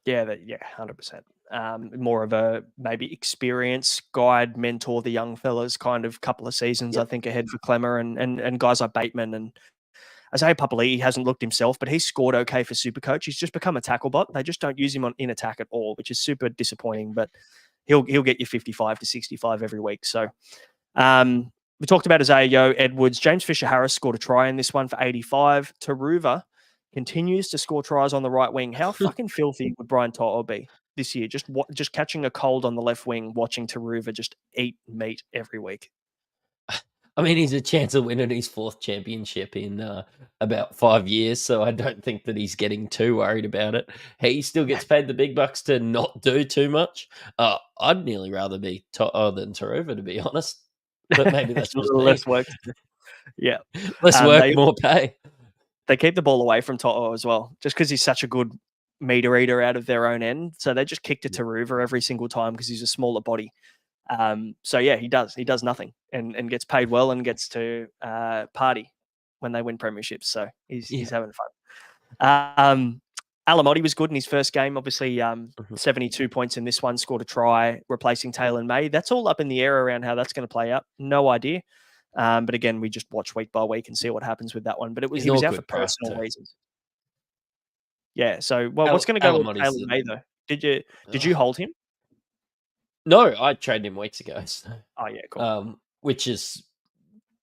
yeah, 100%. More of a maybe experience, guide, mentor the young fellas kind of couple of seasons, I think, ahead for Clemmer and guys like Bateman and Isaiah Papali'i hasn't looked himself, but he's scored okay for Supercoach. He's just become a tackle bot. They just don't use him in attack at all, which is super disappointing, but he'll get you 55 to 65 every week. So we talked about Isaiah Yeo, Edwards. James Fisher-Harris scored a try in this one for 85. Taruva continues to score tries on the right wing. How fucking filthy would Brian To'o be this year? Just catching a cold on the left wing, watching Taruva just eat meat every week. I mean, he's a chance of winning his 4th championship in about 5 years, so I don't think that he's getting too worried about it. He still gets paid the big bucks to not do too much. I'd nearly rather be To'o than Taruva, to be honest. But maybe that's just less work. Yeah. Less work, more pay. They keep the ball away from To'o as well, just because he's such a good meter eater out of their own end. So they just kick to Taruva every single time because he's a smaller body. So yeah, he does nothing and gets paid well and gets to party when they win premierships. So he's having fun. Alamotti was good in his first game. Obviously, 72 points in this one, scored a try, replacing Taylor May. That's all up in the air around how that's going to play out. No idea. But again, we just watch week by week and see what happens with that one. But he was out for personal reasons. Yeah. So what's going to go with Taylor May though? Did you hold him? No, I traded him weeks ago. So, oh yeah, cool. Which is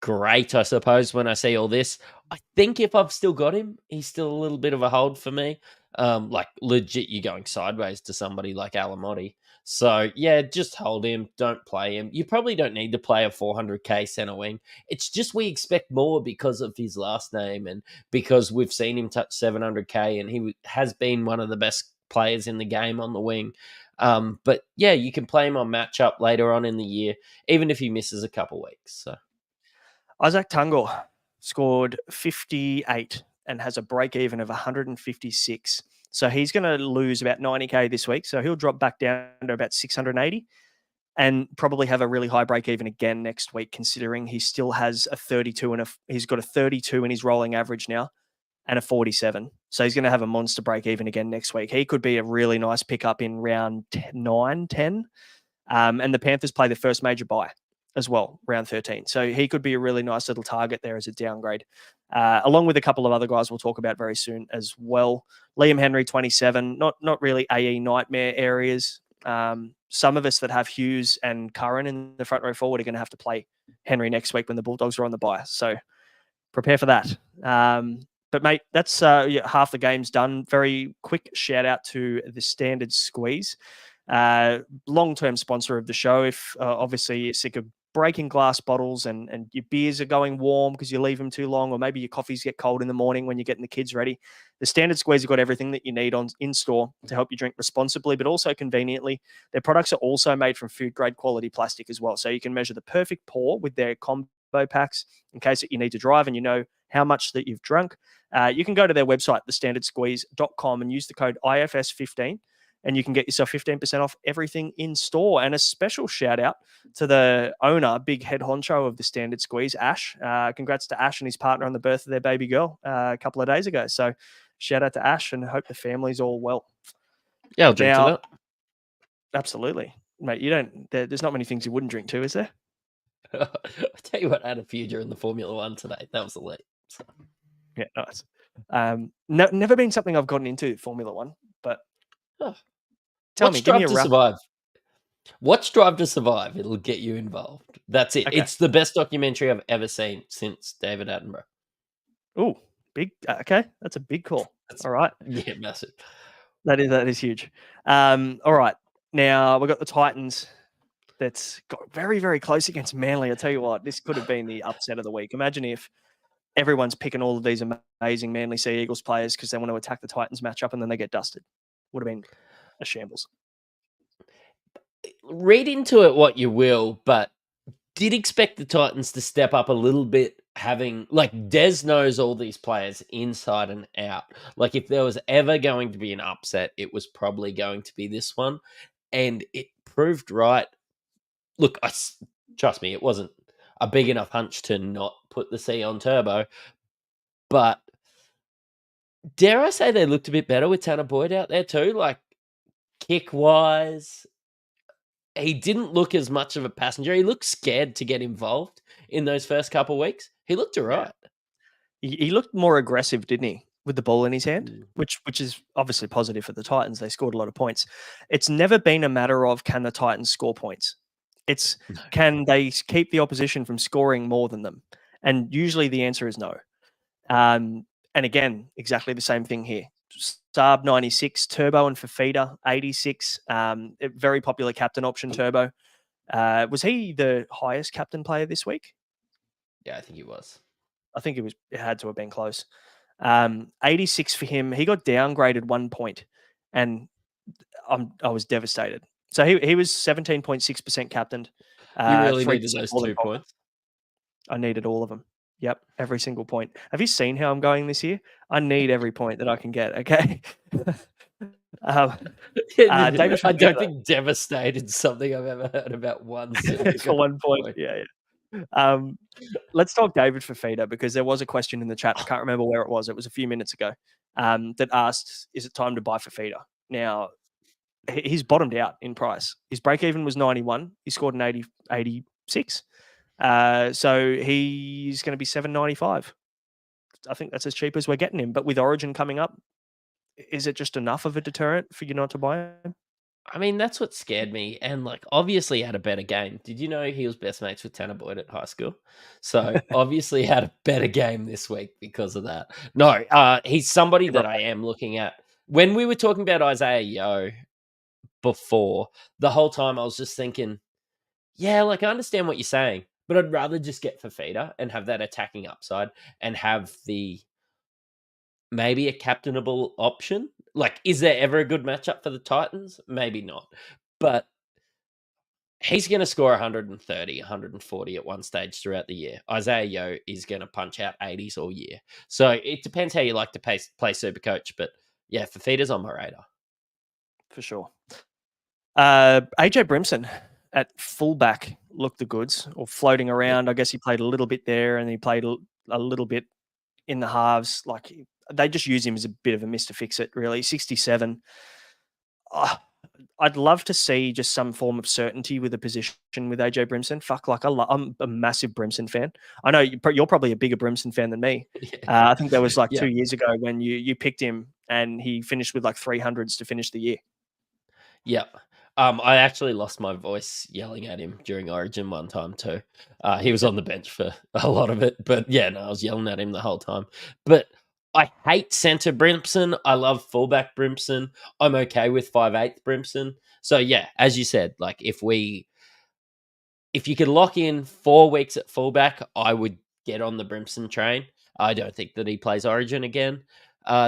great, I suppose. When I see all this, I think if I've still got him, he's still a little bit of a hold for me. Like legit, you're going sideways to somebody like Alamotti. So yeah, just hold him. Don't play him. You probably don't need to play a 400k center wing. It's just we expect more because of his last name and because we've seen him touch 700k, and he has been one of the best players in the game on the wing. But yeah, you can play him on matchup later on in the year, even if he misses a couple weeks. So Isaac Tungor scored 58 and has a break even of 156. So he's going to lose about 90k this week. So he'll drop back down to about 680 and probably have a really high break even again next week, considering he still has a 32 and he's got a 32 in his rolling average now and a 47. So he's going to have a monster break even again next week. He could be a really nice pickup in round 9, 10. And the Panthers play the first major bye as well, round 13. So he could be a really nice little target there as a downgrade, along with a couple of other guys we'll talk about very soon as well. Liam Henry, 27, not really AE nightmare areas. Some of us that have Hughes and Curran in the front row forward are going to have to play Henry next week when the Bulldogs are on the bye. So prepare for that. But mate, that's half the game's done. Very quick shout out to the Standard Squeeze, long-term sponsor of the show. If obviously you're sick of breaking glass bottles and your beers are going warm because you leave them too long, or maybe your coffees get cold in the morning when you're getting the kids ready, the Standard Squeeze have got everything that you need in store to help you drink responsibly, but also conveniently. Their products are also made from food-grade quality plastic as well, so you can measure the perfect pour with their combo packs in case that you need to drive and you know how much that you've drunk. You can go to their website, thestandardsqueeze.com, and use the code IFS15 and you can get yourself 15% off everything in store. And a special shout out to the owner, big head honcho of the Standard Squeeze, Ash. Congrats to Ash and his partner on the birth of their baby girl a couple of days ago. So shout out to Ash and hope the family's all well. Yeah, I'll drink to that. Absolutely. Mate, there's not many things you wouldn't drink to, is there? I'll tell you what, I had a few during the Formula One today. That was elite. So. Yeah, nice. Never been something I've gotten into, Formula One, but give me a rough... Survive. Watch Drive to Survive. It'll get you involved. That's it. Okay. It's the best documentary I've ever seen since David Attenborough. Oh, big. Okay, that's a big call. All right. Yeah, massive. That is huge. All right. Now we've got the Titans. That's got very, very close against Manly. I tell you what, this could have been the upset of the week. Imagine if everyone's picking all of these amazing Manly Sea Eagles players because they want to attack the Titans matchup and then they get dusted. Would have been a shambles. Read into it what you will, but did expect the Titans to step up a little bit, having, like, Des knows all these players inside and out. Like, if there was ever going to be an upset, it was probably going to be this one. And it proved right. Look, trust me, it wasn't a big enough hunch to not put the C on turbo. But dare I say they looked a bit better with Tanner Boyd out there too? Like, kick-wise, he didn't look as much of a passenger. He looked scared to get involved in those first couple of weeks. He looked all right. He looked more aggressive, didn't he, with the ball in his hand, which is obviously positive for the Titans. They scored a lot of points. It's never been a matter of can the Titans score points. It's can they keep the opposition from scoring more than them? And usually the answer is no. And again, exactly the same thing here. Saab 96, Turbo and Fafita 86. Very popular captain option, Turbo. Was he the highest captain player this week? Yeah, I think he was. I think it had to have been close. 86 for him. He got downgraded 1 point, and I was devastated. So he was 17.6% captained. You really needed those 2 points? I needed all of them. Yep, every single point. Have you seen how I'm going this year? I need every point that I can get, okay? David, I don't think devastated something I've ever heard about one for 1 point. Yeah. Let's talk David Fafita, because there was a question in the chat. I can't remember where it was. It was a few minutes ago that asked, is it time to buy Fafita? Now, he's bottomed out in price. His break even was 91. He scored an 86. So he's going to be $7.95. I think that's as cheap as we're getting him. But with Origin coming up, is it just enough of a deterrent for you not to buy him? I mean, that's what scared me. And, like, obviously he had a better game. Did you know he was best mates with Tanner Boyd at high school? So obviously he had a better game this week because of that. No, he's somebody that I am looking at. When we were talking about Isaiah Yeo before, the whole time I was just thinking, yeah, like, I understand what you're saying, but I'd rather just get Fafita and have that attacking upside and have maybe a captainable option. Like, is there ever a good matchup for the Titans? Maybe not. But he's going to score 130, 140 at one stage throughout the year. Isaiah Yeo is going to punch out 80s all year. So it depends how you like to play Supercoach. But yeah, Fafita's on my radar. For sure. AJ Brimson at fullback looked the goods, or floating around. I guess he played a little bit there and he played a little bit in the halves. Like, they just use him as a bit of a Mr. Fix-It, really. 67. I'd love to see just some form of certainty with a position with AJ Brimson. Fuck, like, I'm a massive Brimson fan. I know you're probably a bigger Brimson fan than me. I think that was like 2 years ago when you picked him and he finished with like 300s to finish the year. Yeah. I actually lost my voice yelling at him during Origin one time too. He was on the bench for a lot of it, but yeah, no, I was yelling at him the whole time. But I hate centre Brimson. I love fullback Brimson. I'm okay with 5'8" Brimson. So yeah, as you said, like, if you could lock in 4 weeks at fullback, I would get on the Brimson train. I don't think that he plays Origin again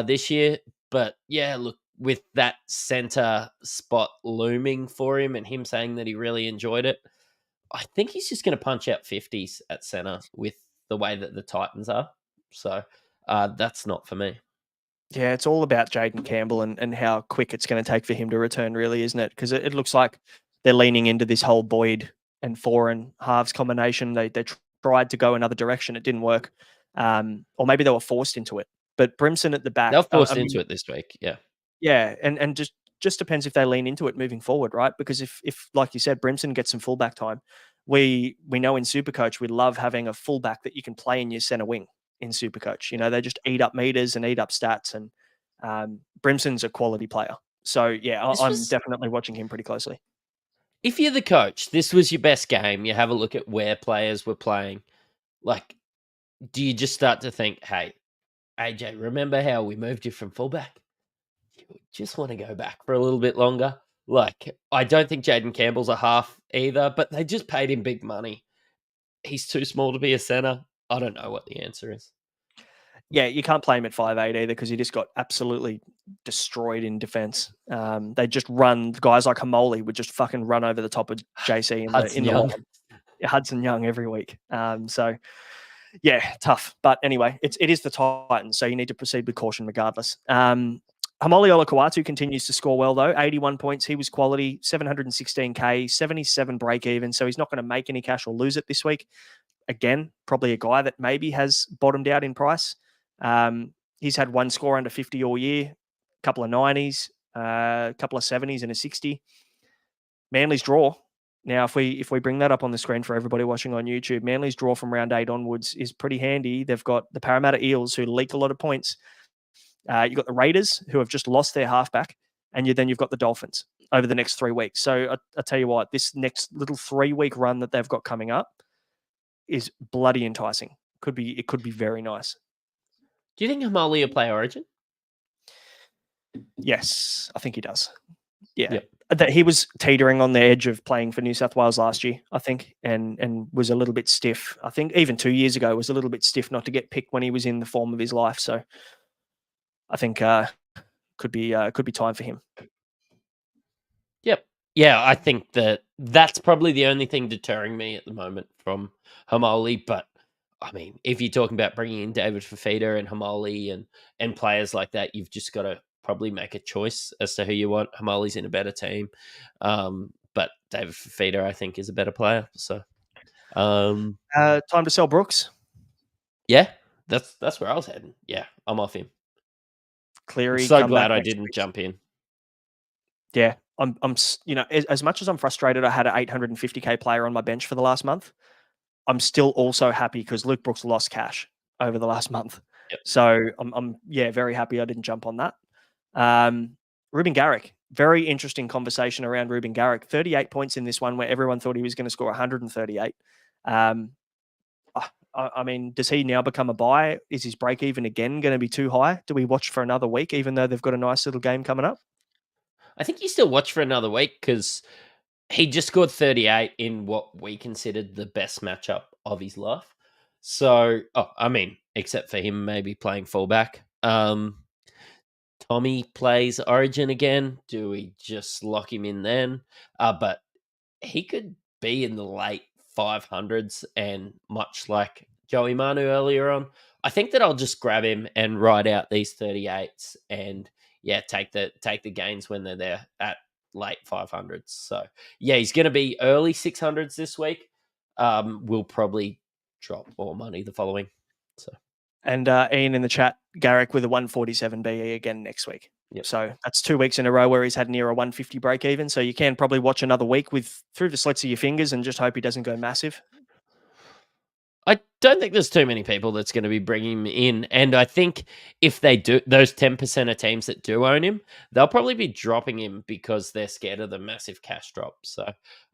this year, but yeah, look, with that centre spot looming for him and him saying that he really enjoyed it, I think he's just going to punch out 50s at centre with the way that the Titans are. So that's not for me. Yeah, it's all about Jaden Campbell and how quick it's going to take for him to return, really, isn't it? Because it looks like they're leaning into this whole Boyd and Foran halves combination. They tried to go another direction. It didn't work. Or maybe they were forced into it. But Brimson at the back. They're forced into it this week. Yeah. Yeah, and just depends if they lean into it moving forward, right? Because if like you said, Brimson gets some fullback time, we know in Supercoach we love having a fullback that you can play in your center wing in Supercoach. You know, they just eat up meters and eat up stats, and Brimson's a quality player. So yeah, I'm definitely watching him pretty closely. If you're the coach, this was your best game. You have a look at where players were playing. Like, do you just start to think, hey, AJ, remember how we moved you from fullback? You just want to go back for a little bit longer. Like, I don't think Jaden Campbell's a half either, but they just paid him big money. He's too small to be a center. I don't know what the answer is. Yeah, you can't play him at 5'8" either because he just got absolutely destroyed in defense. They just run guys like Hamoli would just fucking run over the top of JC in the line. Hudson Young every week. So yeah, tough. But anyway, it is the Titans, so you need to proceed with caution regardless. Hamoli Olakau'atu continues to score well though. 81 points. He was quality. 716k, 77 break even. So he's not going to make any cash or lose it this week. Again, probably a guy that maybe has bottomed out in price. He's had one score under 50 all year, a couple of 90s, a couple of 70s and a 60. Manly's draw. Now, if we bring that up on the screen for everybody watching on YouTube, Manly's draw from round 8 onwards is pretty handy. They've got the Parramatta Eels, who leak a lot of points. You've got the Raiders, who have just lost their halfback, and then you've got the Dolphins over the next 3 weeks. So I tell you what, this next little 3-week run that they've got coming up is bloody enticing. It could be very nice. Do you think Hamoli will play Origin? Yes, I think he does. Yeah. Yep. That he was teetering on the edge of playing for New South Wales last year, I think, and was a little bit stiff. I think even 2 years ago was a little bit stiff not to get picked when he was in the form of his life. So I think could be time for him. Yep. Yeah, I think that's probably the only thing deterring me at the moment from Hamoli. But I mean, if you're talking about bringing in David Fifita and Hamoli and players like that, you've just got to probably make a choice as to who you want. Hamoli's in a better team, but David Fifita, I think, is a better player. So, time to sell Brooks. Yeah, that's where I was heading. Yeah, I'm off him. Cleary, I'm so glad I didn't jump in. Yeah, I'm as much as I'm frustrated, I had an 850k player on my bench for the last month. I'm still also happy because Luke Brooks lost cash over the last month. Yep. So I'm very happy I didn't jump on that. Ruben Garrick, very interesting conversation around Ruben Garrick. 38 points in this one where everyone thought he was going to score 138. I mean, does he now become a buy? Is his break even again going to be too high? Do we watch for another week, even though they've got a nice little game coming up? I think you still watch for another week because he just scored 38 in what we considered the best matchup of his life. So, I mean, except for him maybe playing fullback. Tommy plays Origin again. Do we just lock him in then? But he could be in the late 500s, and much like Joey Manu earlier on, I think that I'll just grab him and ride out these 38s and take the gains when they're there at late 500s. So yeah, he's going to be early 600s this week. We'll probably drop more money the following. So. And Ian in the chat, Garrick with a 147 BE again next week. Yep. So that's 2 weeks in a row where he's had near a 150 break even. So you can probably watch another week through the slits of your fingers and just hope he doesn't go massive. I don't think there's too many people that's going to be bringing him in. And I think if they do, those 10% of teams that do own him, they'll probably be dropping him because they're scared of the massive cash drop. So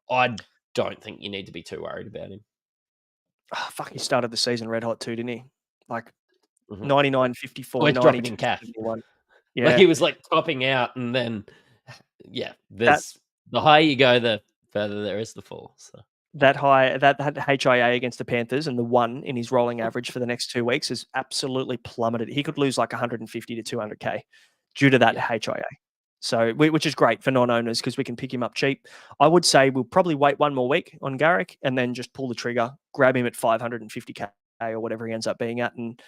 I don't think you need to be too worried about him. Oh, fuck, he started the season red hot too, didn't he? Like 99, 54, Always 90, in cash. 51. Yeah. Like he was like topping out, and then the higher you go, the further there is the fall. So that HIA against the Panthers and the 1 in his rolling average for the next 2 weeks is absolutely plummeted. He could lose like 150 to 200k due to that HIA. So, which is great for non-owners because we can pick him up cheap. I would say we'll probably wait 1 more week on Garrick and then just pull the trigger, grab him at 550k or whatever he ends up being at, and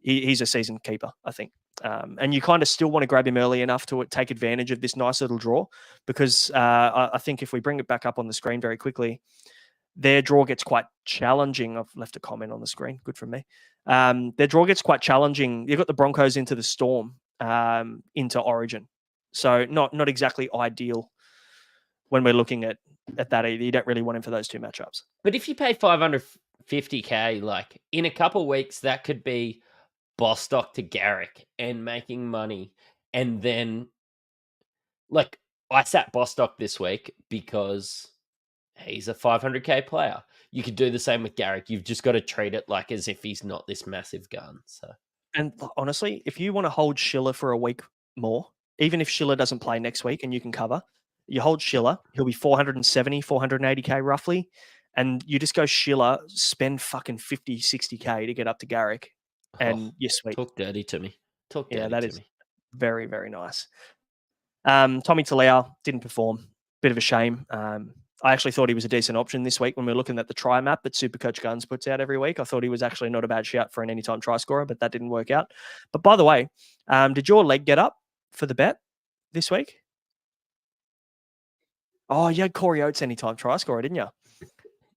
he's a season keeper, I think. And you kind of still want to grab him early enough to take advantage of this nice little draw, because I think if we bring it back up on the screen very quickly, their draw gets quite challenging. I've left a comment on the screen. Good for me. Their draw gets quite challenging. You've got the Broncos into the Storm, into Origin. So not exactly ideal when we're looking at that either. You don't really want him for those two matchups. But if you pay $550K, like in a couple of weeks, that could be Bostock to Garrick and making money. And then, like, I sat Bostock this week because he's a $500K player. You could do the same with Garrick. You've just got to treat it like as if he's not this massive gun. So, and honestly, if you want to hold Schiller for a week more, even if Schiller doesn't play next week and you can cover, you hold Schiller, he'll be 470, 480K roughly. And you just go Schiller, spend fucking 50, 60K to get up to Garrick. And you're sweet. Talk dirty to me. That is very, very nice. Tommy Talau didn't perform. Bit of a shame. I actually thought he was a decent option this week when we were looking at the try map that Supercoach Guns puts out every week. I thought he was actually not a bad shout for an anytime try scorer, but that didn't work out. But by the way, did your leg get up for the bet this week? Oh, you had Corey Oates anytime try scorer, didn't you?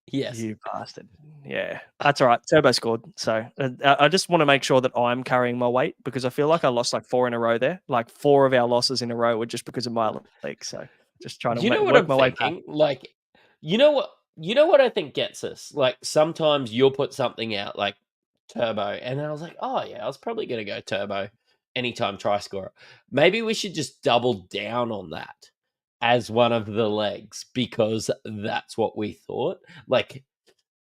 Yes. You bastard. Yeah, that's all right. Turbo scored. So I just want to make sure that I'm carrying my weight, because I feel like I lost like 4 in a row there. Like 4 of our losses in a row were just because of my leg. So just trying to work my way back. Like, you know what I think gets us? Like, sometimes you'll put something out like Turbo, and then I was like, oh yeah, I was probably going to go Turbo anytime try scorer. Maybe we should just double down on that as one of the legs, because that's what we thought. Like,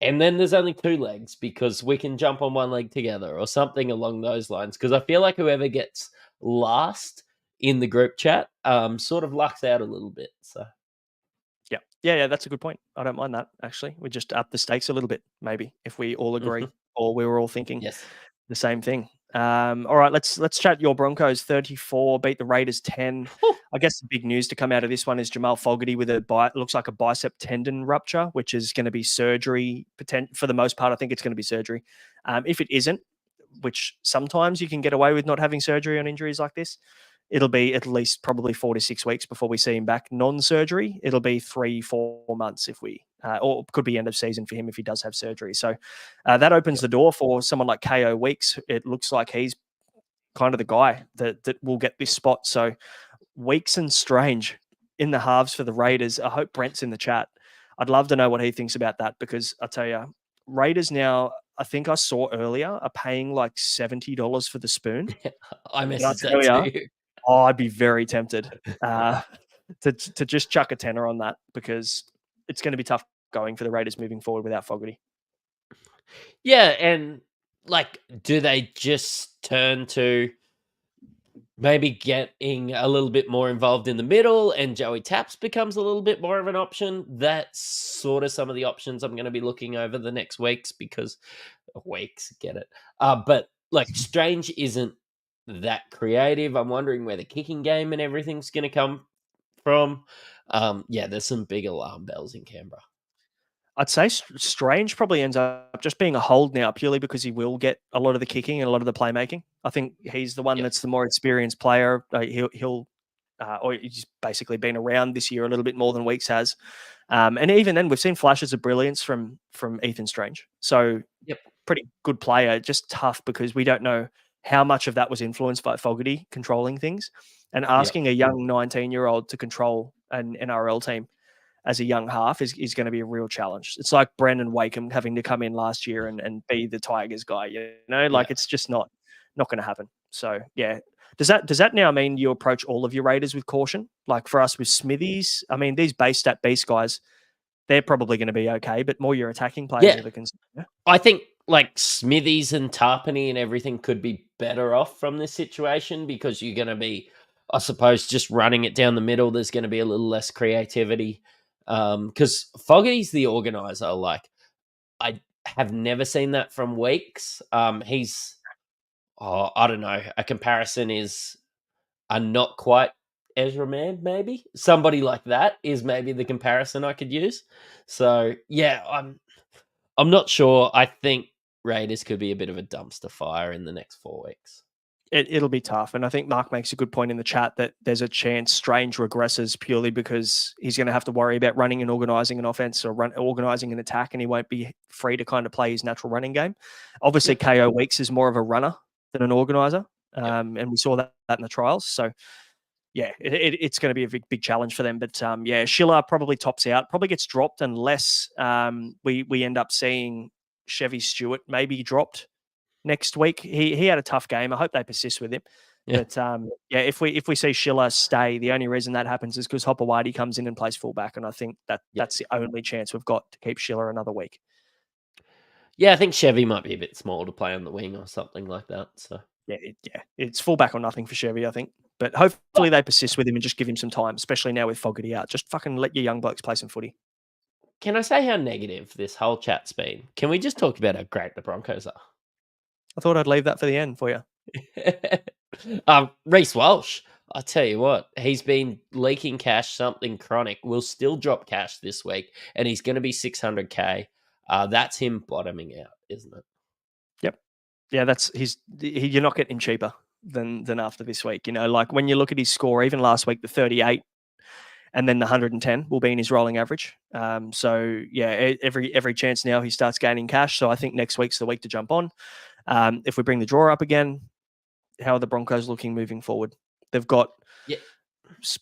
and then there's only 2 legs because we can jump on one leg together or something along those lines. Because I feel like whoever gets last in the group chat sort of lucks out a little bit. So yeah, that's a good point. I don't mind that, actually. We just up the stakes a little bit, maybe, if we all agree or we were all thinking the same thing. All right, let's chat your Broncos. 34 beat the Raiders 10. I guess the big news to come out of this one is Jamal Fogarty with looks like a bicep tendon rupture, which is going to be surgery. For the most part, I think it's going to be surgery. If it isn't, which sometimes you can get away with not having surgery on injuries like this, it'll be at least probably 4 to 6 weeks before we see him back. Non-surgery, it'll be 3-4 months if we, or it could be end of season for him if he does have surgery. So that opens the door for someone like KO Weeks. It looks like he's kind of the guy that will get this spot. So Weeks and Strange in the halves for the Raiders. I hope Brent's in the chat. I'd love to know what he thinks about that, because I tell you, Raiders now, I think I saw earlier, are paying like $70 for the spoon. I messaged that too. I'd be very tempted to just chuck a tenner on that, because it's going to be tough going for the Raiders moving forward without Fogarty. Yeah, and like, do they just turn to maybe getting a little bit more involved in the middle and Joey Taps becomes a little bit more of an option? That's sort of some of the options I'm going to be looking over the next weeks, because get it. But like, Strange isn't that creative. I'm wondering where the kicking game and everything's going to come from. There's some big alarm bells in Canberra. I'd say Strange probably ends up just being a hold now, purely because he will get a lot of the kicking and a lot of the playmaking. I think he's the one that's the more experienced player. Or he's basically been around this year a little bit more than Weeks has. And even then, we've seen flashes of brilliance from Ethan Strange. So pretty good player, just tough because we don't know how much of that was influenced by Fogarty controlling things, and asking a young 19-year-old to control an NRL team as a young half is going to be a real challenge. It's like Brendan Wakeham having to come in last year and be the Tigers guy, it's just not going to happen. So does that now mean you approach all of your Raiders with caution? Like for us with Smithies, I mean, these base stat beast guys, they're probably going to be okay, but more your attacking players are the concern. I think like Smithies and Tarpany and everything could be better off from this situation, because you're going to be, I suppose, just running it down the middle. There's going to be a little less creativity. Because Fogarty's the organizer. Like, I have never seen that from Weeks. He's, I don't know. A comparison is a not quite Ezra Man, maybe somebody like that is maybe the comparison I could use. So I'm not sure. I think Raiders could be a bit of a dumpster fire in the next 4 weeks. It'll be tough. And I think Mark makes a good point in the chat that there's a chance Strange regresses purely because he's going to have to worry about running and organising an offense or organising an attack, and he won't be free to kind of play his natural running game. Obviously, KO Weeks is more of a runner than an organiser, and we saw that in the trials. So, yeah, it's going to be a big challenge for them. But, Schiller probably tops out, probably gets dropped unless we end up seeing Chevy Stewart maybe dropped next week. He had a tough game. I hope they persist with him. Yeah. But if we see Schiller stay, the only reason that happens is because Hopewadi comes in and plays fullback, and I think that's the only chance we've got to keep Schiller another week. Yeah, I think Chevy might be a bit small to play on the wing or something like that. So it's fullback or nothing for Chevy, I think. But hopefully they persist with him and just give him some time, especially now with Fogarty out. Just fucking let your young blokes play some footy. Can I say how negative this whole chat's been? Can we just talk about how great the Broncos are? I thought I'd leave that for the end for you. Reece Walsh, I tell you what, he's been leaking cash, something chronic. Will still drop cash this week, and he's going to be 600k. That's him bottoming out, isn't it? Yep. Yeah, you're not getting him cheaper than after this week. You know, like when you look at his score, even last week, the 38 and then the 110 will be in his rolling average. So yeah, every chance now he starts gaining cash. So I think next week's the week to jump on. If we bring the draw up again, how are the Broncos looking moving forward? They've got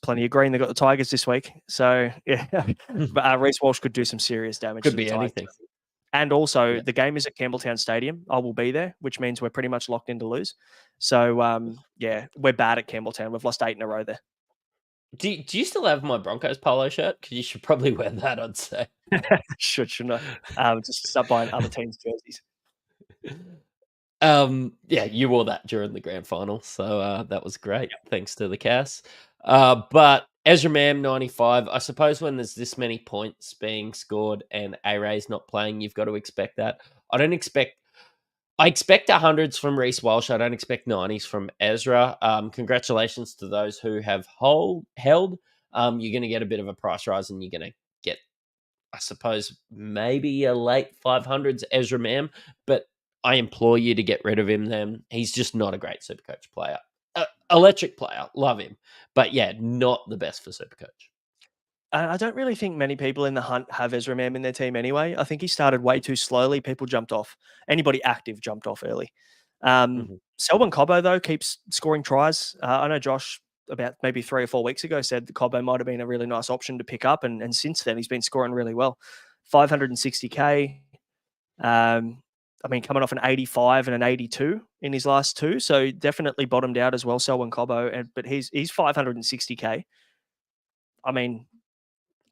plenty of green. They've got the Tigers this week. So, but Reece Walsh could do some serious damage. Could be anything. And also, the game is at Campbelltown Stadium. I will be there, which means we're pretty much locked in to lose. So, we're bad at Campbelltown. We've lost 8 in a row there. Do you still have my Broncos polo shirt? Because you should probably wear that, I'd say. Shouldn't I? Just stop buying other teams' jerseys. You wore that during the grand final, so that was great. Yep. Thanks to the Cass. But Ezra Mam 95. I suppose when there's this many points being scored and A-Ray's not playing, you've got to expect that. I expect 100s from Reece Walsh. I don't expect 90s from Ezra. Congratulations to those who have held. You're going to get a bit of a price rise, and you're going to get, I suppose, maybe a late 500s Ezra Mam, but I implore you to get rid of him then. He's just not a great Supercoach player. Electric player, love him. But yeah, not the best for Supercoach. I don't really think many people in the hunt have Ezra Mam in their team anyway. I think he started way too slowly. People jumped off. Anybody active jumped off early. Selwyn Cobbo, though, keeps scoring tries. I know Josh, about maybe 3 or 4 weeks ago, said that Cobbo might have been a really nice option to pick up. And since then, he's been scoring really well. 560k. Coming off an 85 and an 82 in his last 2, so definitely bottomed out as well, Selwyn Cobbo. But he's 560k. I mean,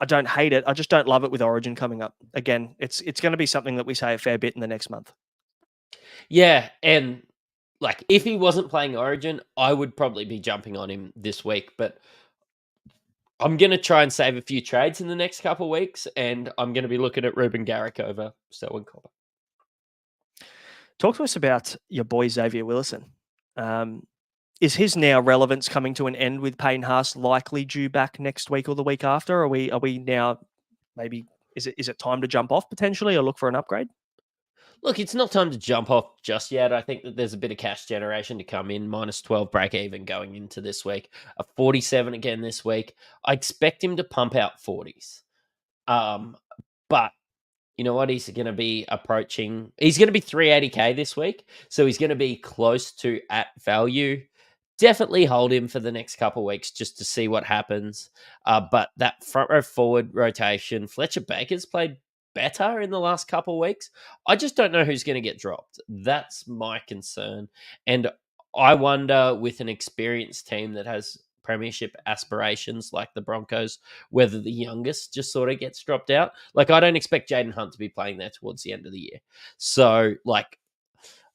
I don't hate it. I just don't love it with Origin coming up. Again, it's going to be something that we say a fair bit in the next month. Yeah, and like if he wasn't playing Origin, I would probably be jumping on him this week. But I'm going to try and save a few trades in the next couple of weeks, and I'm going to be looking at Ruben Garrick over Selwyn Cobbo. Talk to us about your boy Xavier Willison. Is his now relevance coming to an end with Payne Haas likely due back next week or the week after? Are we now maybe is it time to jump off potentially or look for an upgrade? Look, it's not time to jump off just yet. I think that there's a bit of cash generation to come in, -12 break even going into this week. A 47 again this week. I expect him to pump out 40s. But you know what? He's going to be 380k this week. So he's going to be close to at value. Definitely hold him for the next couple of weeks just to see what happens. But that front row forward rotation, Fletcher Baker's played better in the last couple of weeks. I just don't know who's going to get dropped. That's my concern. And I wonder, with an experienced team that has premiership aspirations like the Broncos, whether the youngest just sort of gets dropped out. Like, I don't expect Jaden Hunt to be playing there towards the end of the year. So, like,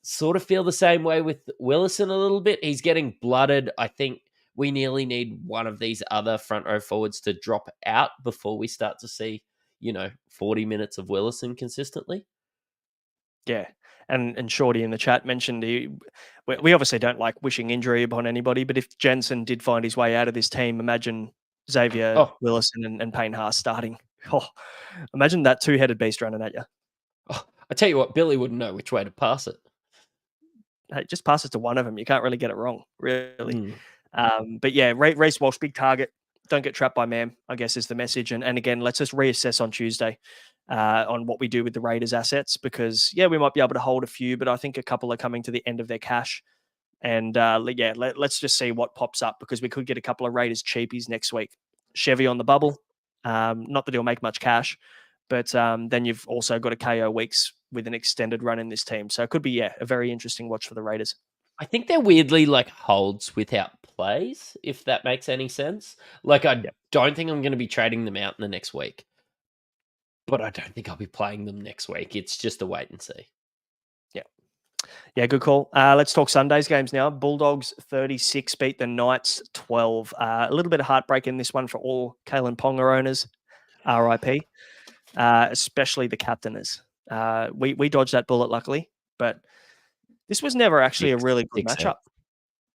sort of feel the same way with Willison a little bit. He's getting blooded. I think we nearly need one of these other front row forwards to drop out before we start to see, 40 minutes of Willison consistently. Yeah. And Shorty in the chat mentioned we obviously don't like wishing injury upon anybody, but if Jensen did find his way out of this team, imagine Xavier Willison and Payne Haas starting. Oh, imagine that two-headed beast running at you. Oh, I tell you what, Billy wouldn't know which way to pass it. hey, just pass it to one of them. You can't really get it wrong, really. But yeah, Reece Walsh, big target. Don't get trapped by Mam, I guess, is the message. And again, let's just reassess on Tuesday on what we do with the Raiders assets, because yeah, we might be able to hold a few, but I think a couple are coming to the end of their cash. And yeah, let's just see what pops up, because we could get a couple of Raiders cheapies next week. Chevy on the bubble. Not that he'll make much cash, but then you've also got a KO weeks with an extended run in this team. So it could be, yeah, a very interesting watch for the Raiders. I think they're weirdly like holds without plays, if that makes any sense. Like, I don't think I'm going to be trading them out in the next week, but I don't think I'll be playing them next week. It's just a wait and see. Yeah, good call. Let's talk Sunday's games now. Bulldogs 36 beat the Knights 12. A little bit of heartbreak in this one for all Kalen Ponga owners, RIP, especially the captainers. We dodged that bullet, luckily, but this was never actually a really good matchup.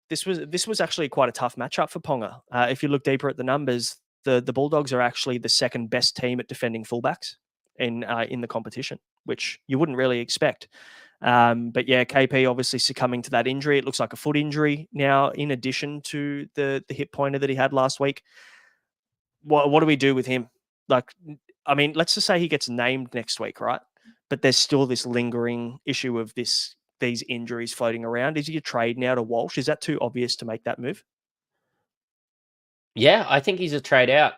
This was actually quite a tough matchup for Ponga. If you look deeper at the numbers, the Bulldogs are actually the second best team at defending fullbacks in the competition, which you wouldn't really expect. But yeah, KP obviously succumbing to that injury. It looks like a foot injury now, in addition to the hip pointer that he had last week. What do we do with him? Like, I mean, let's just say he gets named next week, right? But there's still this lingering issue of these injuries floating around. Is he a trade now to Walsh? Is that too obvious to make that move? Yeah, I think he's a trade out.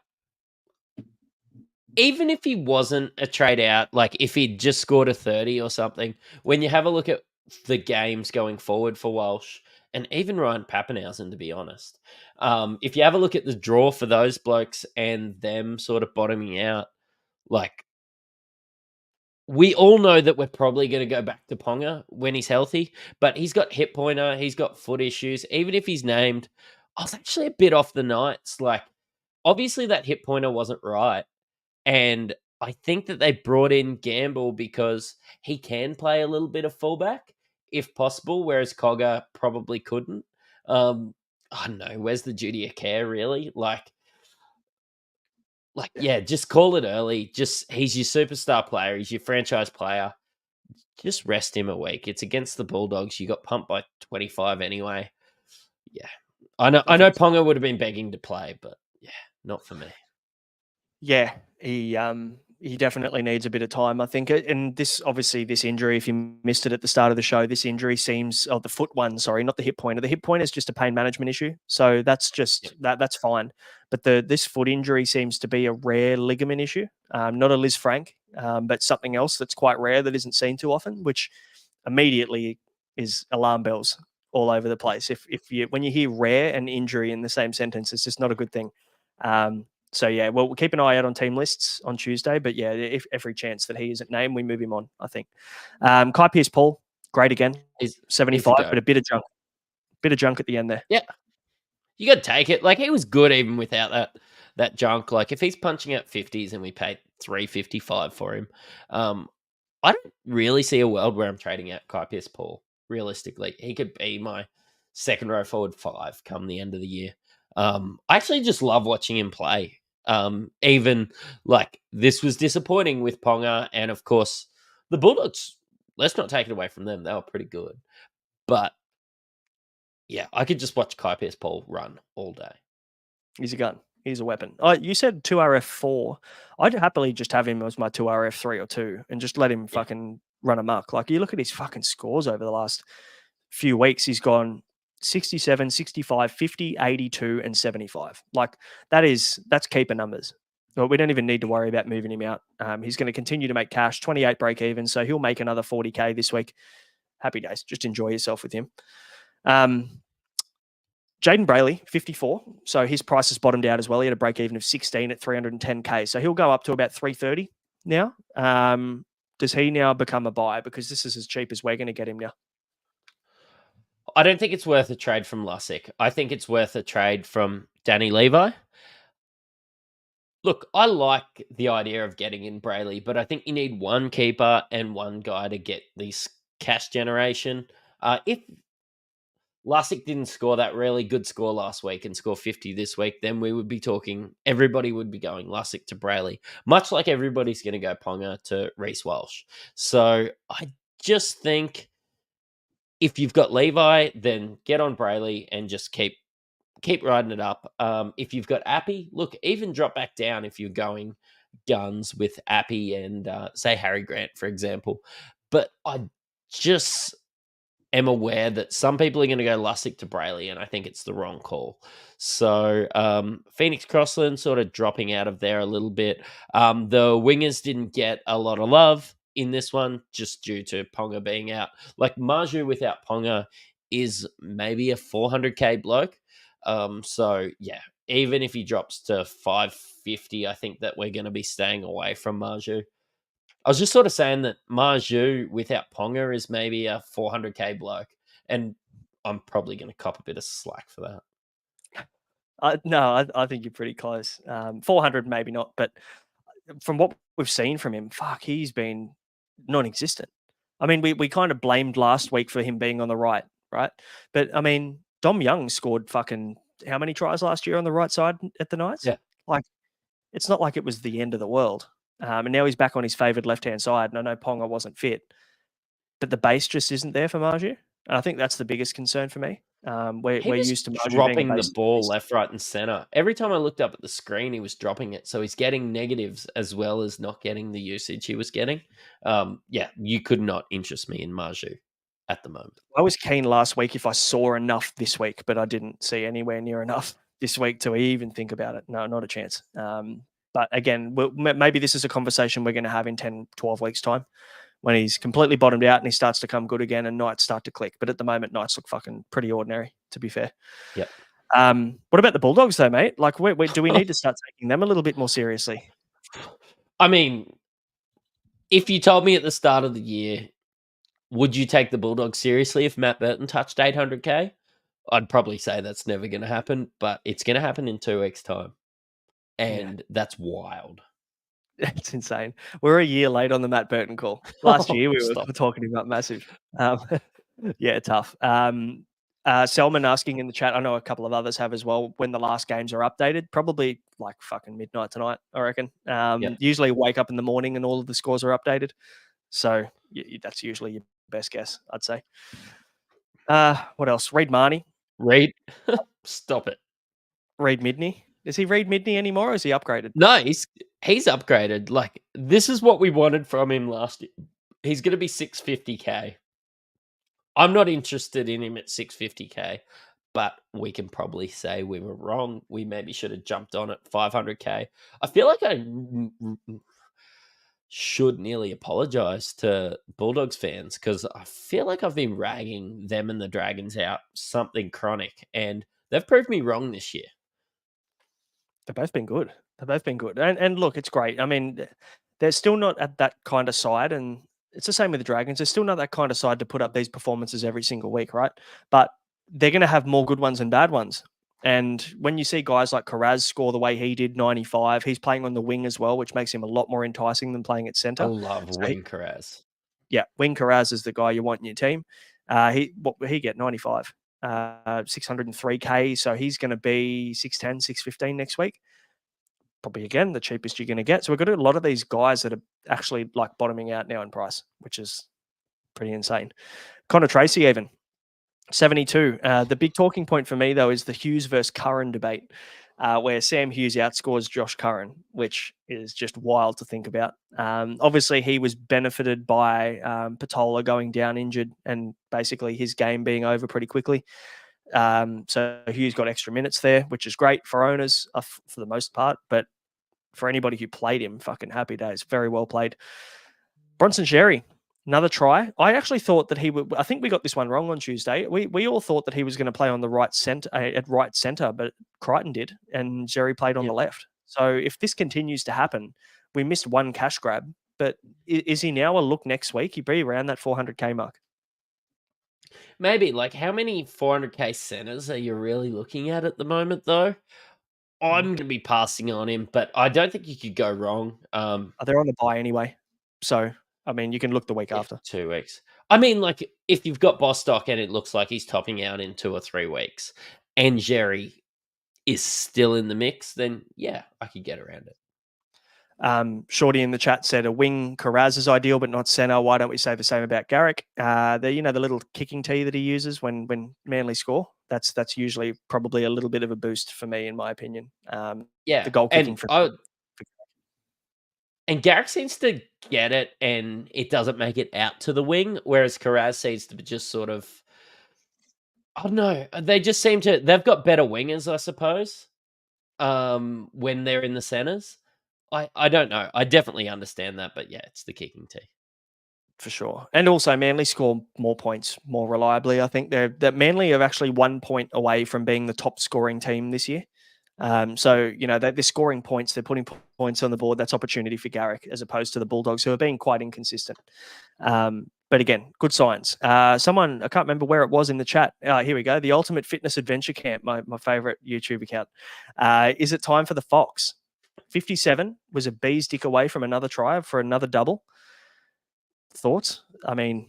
Even if he wasn't a trade out, like if he'd just scored a 30 or something, when you have a look at the games going forward for Walsh and even Ryan Papenhuyzen, to be honest, if you have a look at the draw for those blokes and them sort of bottoming out, like, we all know that we're probably going to go back to Ponga when he's healthy, but he's got hip pointer, he's got foot issues. Even if he's named, I was actually a bit off the Knights. Like, obviously that hip pointer wasn't right. And I think that they brought in Gamble because he can play a little bit of fullback if possible, whereas Cogger probably couldn't. I don't know. Where's the duty of care, really? Like, yeah, just call it early. Just, he's your superstar player. He's your franchise player. Just rest him a week. It's against the Bulldogs. You got pumped by 25 anyway. Yeah. I know Ponga would have been begging to play, but yeah, not for me. Yeah, he definitely needs a bit of time, I think. And this injury, if you missed it at the start of the show, this injury seems, the foot one, sorry, not the hip pointer. The hip pointer is just a pain management issue, so that's just that's fine. But this foot injury seems to be a rare ligament issue, not a Liz Frank, but something else that's quite rare that isn't seen too often, which immediately is alarm bells all over the place. When you hear rare and injury in the same sentence, it's just not a good thing. So yeah, well, we'll keep an eye out on team lists on Tuesday, but yeah, if every chance that he isn't named, we move him on, I think. Kai Pearce-Paul, great again. He's 75, but a bit of junk at the end there. Yeah. You got to take it. Like, he was good even without that junk. Like, if he's punching out 50s and we paid $355 for him, I don't really see a world where I'm trading out Kai Pearce-Paul. Realistically, he could be my second row forward 5 come the end of the year. I actually just love watching him play. Even like, this was disappointing with Ponga, and of course the Bulldogs, let's not take it away from them. They were pretty good, but yeah, I could just watch Kai Pearce-Paul run all day. He's a gun. He's a weapon. You said 2RF4. I'd happily just have him as my 2RF3 or 2 and just let him fucking run amok. Like, you look at his fucking scores over the last few weeks, he's gone 67, 65, 50, 82, and 75. Like, that's keeper numbers. But we don't even need to worry about moving him out. He's going to continue to make cash, 28 break even, so he'll make another 40K this week. Happy days. Just enjoy yourself with him. Jaden Brayley, 54. So his price has bottomed out as well. He had a break even of 16 at 310K. So he'll go up to about 330 now. Does he now become a buy? Because this is as cheap as we're going to get him now. I don't think it's worth a trade from Lussick. I think it's worth a trade from Danny Levi. Look, I like the idea of getting in Brayley, but I think you need one keeper and one guy to get this cash generation. If Lussick didn't score that really good score last week and score 50 this week, then we would be talking, everybody would be going Lussick to Brayley, much like everybody's going to go Ponga to Reece Walsh. So I just think if you've got Levi, then get on Brayley and just keep riding it up. If you've got Appy, look, even drop back down if you're going guns with Appy and say Harry Grant, for example. But I just am aware that some people are going to go Lussick to Brayley, and I think it's the wrong call. So Phoenix Crossland sort of dropping out of there a little bit. The wingers didn't get a lot of love in this one just due to Ponga being out. Like Marju without Ponga is maybe a 400k bloke. So yeah, even if he drops to 550, I think that we're going to be staying away from Marju. I was just sort of saying that Marju without Ponga is maybe a 400k bloke, and I'm probably going to cop a bit of slack for that. No, I think you're pretty close. 400 maybe not, but from what we've seen from him, fuck, he's been non-existent. I mean, we kind of blamed last week for him being on the right? But I mean, Dom Young scored fucking how many tries last year on the right side at the Knights? Yeah. Like, it's not like it was the end of the world. And now he's back on his favoured left-hand side, and I know Ponga wasn't fit. But the base just isn't there for Marju. And I think that's the biggest concern for me. We're used to Marju dropping being a the ball left, right, and center. Every time I looked up at the screen, he was dropping it. So he's getting negatives as well as not getting the usage he was getting. Yeah, you could not interest me in Marju at the moment. I was keen last week if I saw enough this week, but I didn't see anywhere near enough this week to even think about it. No, not a chance. But again, maybe this is a conversation we're going to have in 10, 12 weeks' time when he's completely bottomed out and he starts to come good again and Knights start to click. But at the moment, Knights look fucking pretty ordinary, to be fair. Yep. What about the Bulldogs, though, mate? Like, do we need to start taking them a little bit more seriously? I mean, if you told me at the start of the year, would you take the Bulldogs seriously if Matt Burton touched 800k? I'd probably say that's never going to happen, but it's going to happen in 2 weeks' time. And that's wild. It's insane. We're a year late on the Matt Burton call. Last year, we were talking about massive. Yeah, tough. Selman asking in the chat, I know a couple of others have as well, when the last games are updated, probably like fucking midnight tonight, I reckon. Usually wake up in the morning and all of the scores are updated. So that's usually your best guess, I'd say. What else? Reed Marnie. Reed? Stop it. Reed Midney. Does he Reed Midney anymore or is he upgraded? No, he's upgraded. Like, this is what we wanted from him last year. He's going to be 650k. I'm not interested in him at 650k, but we can probably say we were wrong. We maybe should have jumped on at 500k. I feel like I should nearly apologize to Bulldogs fans because I feel like I've been ragging them and the Dragons out something chronic, and they've proved me wrong this year. They've both been good. And look, it's great. I mean, they're still not at that kind of side, and it's the same with the Dragons. They're still not that kind of side to put up these performances every single week, right? But they're going to have more good ones than bad ones. And when you see guys like Karaz score the way he did, 95, he's playing on the wing as well, which makes him a lot more enticing than playing at centre. I love Wing Karaz. Yeah, Wing Karaz is the guy you want in your team. What he get? 95. 603k, so he's going to be 610, 615 next week. Probably again the cheapest you're going to get. So we've got a lot of these guys that are actually like bottoming out now in price, which is pretty insane. Connor Tracy even 72. The big talking point for me though is the Hughes versus Curran debate, where Sam Hughes outscores Josh Curran, which is just wild to think about. Obviously, he was benefited by Patola going down injured and basically his game being over pretty quickly. So Hughes got extra minutes there, which is great for owners for the most part. But for anybody who played him, fucking happy days. Very well played. Bronson Xerri, another try. I actually thought that he would. I think we got this one wrong on Tuesday. We all thought that he was going to play on the right centre at right centre, but Crichton did, and Xerri played on the left. So if this continues to happen, we missed one cash grab. But is he now a look next week? He'd be around that 400k mark. Maybe. Like, how many 400k centers are you really looking at the moment, though? I'm going to be passing on him, but I don't think you could go wrong. They're on the bye anyway. So, I mean, you can look the week after. 2 weeks. I mean, like, if you've got Bostock and it looks like he's topping out in 2 or 3 weeks, and Xerri is still in the mix, then, yeah, I could get around it. Shorty in the chat said a wing Carraz is ideal, but not center. Why don't we say the same about Garrick? The little kicking tee that he uses when Manly score. That's usually probably a little bit of a boost for me, in my opinion. The goal kicking and Garrick seems to get it, and it doesn't make it out to the wing, whereas Carraz seems to just sort of, I don't know. They just seem to. They've got better wingers, I suppose. When they're in the centers. I don't know. I definitely understand that, but yeah, it's the kicking tee. For sure. And also Manly score more points more reliably. I think that Manly are actually 1 point away from being the top scoring team this year. So, they're scoring points. They're putting points on the board. That's opportunity for Garrick as opposed to the Bulldogs, who are being quite inconsistent. But again, good signs. Someone, I can't remember where it was in the chat. Here we go. The Ultimate Fitness Adventure Camp, my favorite YouTube account. Is it time for the Fox? 57 was a bee's dick away from another try for another double. Thoughts? I mean,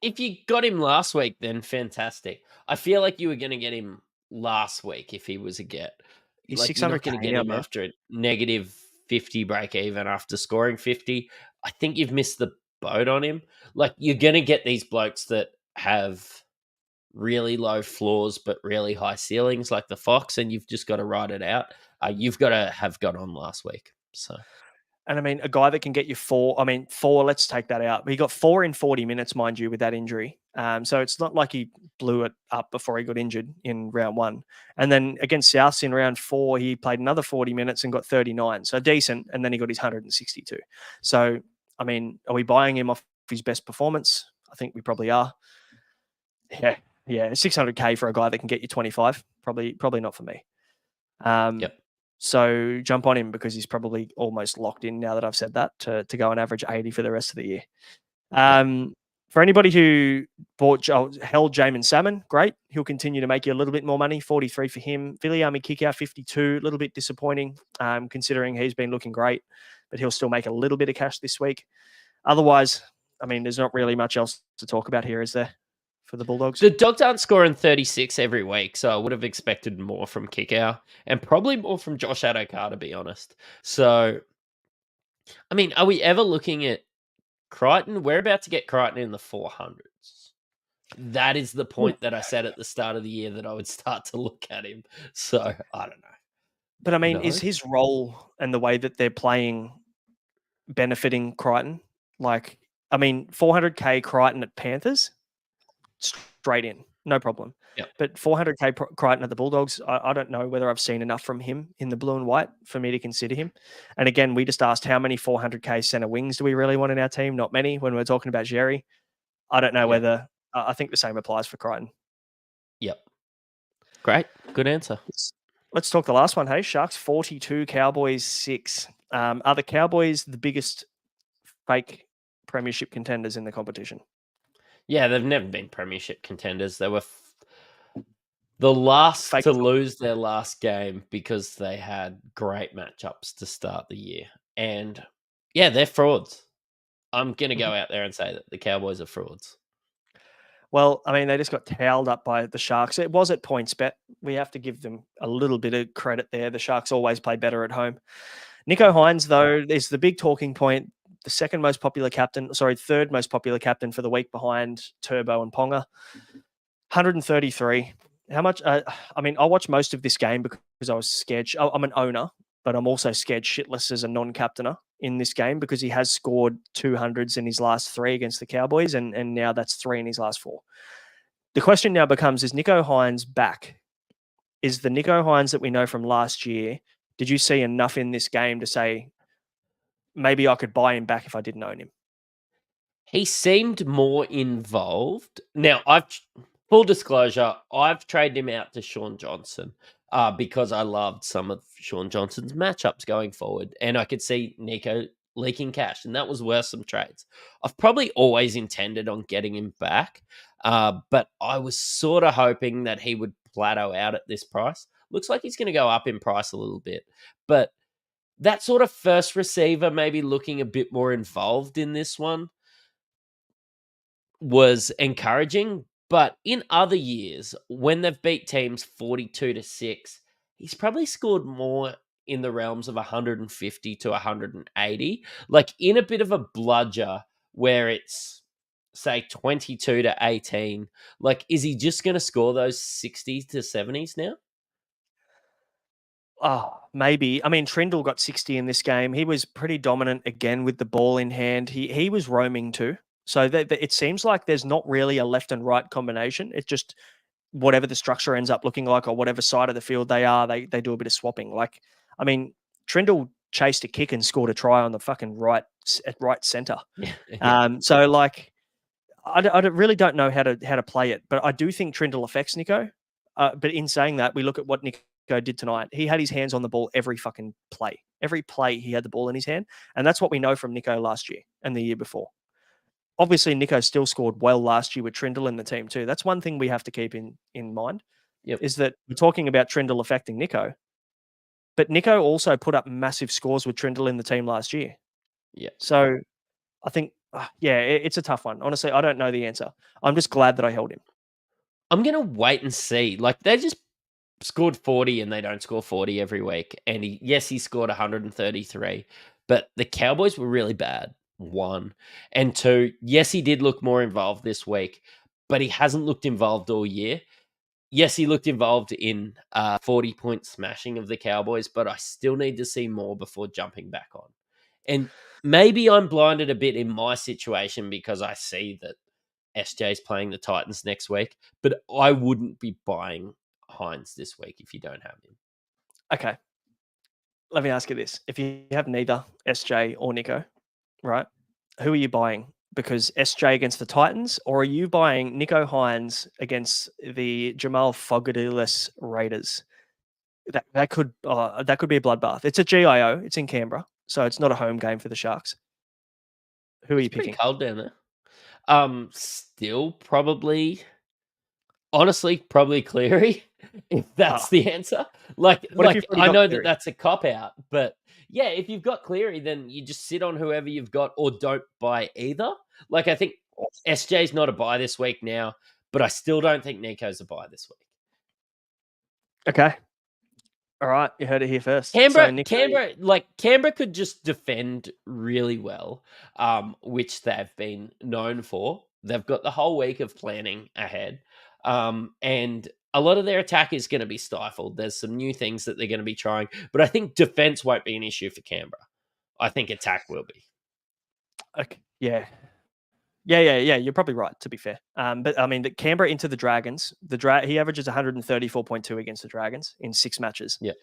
if you got him last week, then fantastic. I feel like you were going to get him last week if he was a get. He's like, 600 you're not going to get him after a negative 50 break even after scoring 50. I think you've missed the boat on him. Like, you're going to get these blokes that have really low floors but really high ceilings like the Fox, and you've just got to ride it out. You've got to have got on last week. So, and I mean, a guy that can get you four, let's take that out. He got 4 in 40 minutes, mind you, with that injury. So it's not like he blew it up before he got injured in round 1. And then against Souths in round 4, he played another 40 minutes and got 39. So decent. And then he got his 162. So, I mean, are we buying him off his best performance? I think we probably are. Yeah. 600K for a guy that can get you 25. Probably not for me. yep. So jump on him because he's probably almost locked in now that I've said that to go and average 80 for the rest of the year. For anybody who held Jamin Salmon, great. He'll continue to make you a little bit more money. 43 for him. Viliami Kikau, 52. A little bit disappointing considering he's been looking great, but he'll still make a little bit of cash this week. Otherwise, I mean, there's not really much else to talk about here, is there, for the Bulldogs? The Dogs aren't scoring 36 every week, so I would have expected more from Kikau and probably more from Josh Adokar, to be honest. So, I mean, are we ever looking at Crichton? We're about to get Crichton in the 400s. That is the point that I said at the start of the year that I would start to look at him. So, I don't know. But I mean, is his role and the way that they're playing benefiting Crichton? Like, I mean, 400K Crichton at Panthers, straight in, no problem. Yep. But 400K Crichton at the Bulldogs, I don't know whether I've seen enough from him in the blue and white for me to consider him. And again, we just asked how many 400K centre wings do we really want in our team? Not many when we're talking about Jerry. I don't know whether I think the same applies for Crichton. Yep. Great. Good answer. Let's talk the last one. Hey, Sharks 42, Cowboys 6. Are the Cowboys the biggest fake premiership contenders in the competition? Yeah, they've never been premiership contenders. They were the last to lose their last game because they had great matchups to start the year. And yeah, they're frauds. I'm going to go out there and say that the Cowboys are frauds. Well, I mean, they just got towelled up by the Sharks. It was at PointsBet. We have to give them a little bit of credit there. The Sharks always play better at home. Nicho Hynes, though, is the big talking point. The third most popular captain for the week behind Turbo and Ponga. 133. How much? I watched most of this game because I was scared. I'm an owner, but I'm also scared shitless as a non-captainer in this game because he has scored 200s in his last 3 against the Cowboys, and now that's 3 in his last 4. The question now becomes, is Nicho Hynes back? Is the Nicho Hynes that we know from last year, did you see enough in this game to say, maybe I could buy him back if I didn't own him? He seemed more involved. Now, full disclosure, I've traded him out to Sean Johnson because I loved some of Sean Johnson's matchups going forward, and I could see Nicho leaking cash, and that was worth some trades. I've probably always intended on getting him back, but I was sort of hoping that he would plateau out at this price. Looks like he's going to go up in price a little bit, but that sort of first receiver maybe looking a bit more involved in this one was encouraging. But in other years, when they've beat teams 42-6, he's probably scored more in the realms of 150 to 180, like in a bit of a bludger where it's say 22 to 18, like is he just going to score those 60s to 70s now? Oh, maybe. I mean, Trindle got 60 in this game. He was pretty dominant again with the ball in hand. He was roaming too. So it seems like there's not really a left and right combination. It's just whatever the structure ends up looking like or whatever side of the field they are, they do a bit of swapping. Like, I mean, Trindle chased a kick and scored a try on the fucking right center. Yeah. So like, I really don't know how to play it, but I do think Trindle affects Nico. But in saying that, we look at what Nico did tonight. He had his hands on the ball every fucking play. Every play he had the ball in his hand. And that's what we know from Nico last year and the year before. Obviously, Nico still scored well last year with Trindle in the team too. That's one thing we have to keep in mind, is that we're talking about Trindle affecting Nico, but Nico also put up massive scores with Trindle in the team last year. Yeah. So I think, it's a tough one. Honestly, I don't know the answer. I'm just glad that I held him. I'm going to wait and see. Like, they just scored 40 and they don't score 40 every week. And he scored 133, but the Cowboys were really bad. 1 and 2. Yes, he did look more involved this week, but he hasn't looked involved all year. Yes, he looked involved in 40-point smashing of the Cowboys, but I still need to see more before jumping back on. And maybe I'm blinded a bit in my situation because I see that SJ's playing the Titans next week, but I wouldn't be buying Hines this week if you don't have him. Okay. Let me ask you this. If you have neither SJ or Nico, right, who are you buying? Because SJ against the Titans, or are you buying Nico Hines against the Jamal Fogarty-less Raiders? That could be a bloodbath. It's a GIO. It's in Canberra, so it's not a home game for the Sharks. Who are you picking? Pretty cold down there. Still probably, honestly, probably Cleary, if that's the answer. Like I know that that's a cop out, but yeah, if you've got Cleary, then you just sit on whoever you've got or don't buy either. Like, I think SJ's not a buy this week now, but I still don't think Nico's a buy this week. Okay. All right, you heard it here first. Canberra could just defend really well, which they've been known for. They've got the whole week of planning ahead, and a lot of their attack is going to be stifled. There's some new things that they're going to be trying, but I think defense won't be an issue for Canberra. I think attack will be. Okay. Yeah. You're probably right, to be fair. But I mean, the Canberra into the Dragons, he averages 134.2 against the Dragons in 6 matches. Yeah.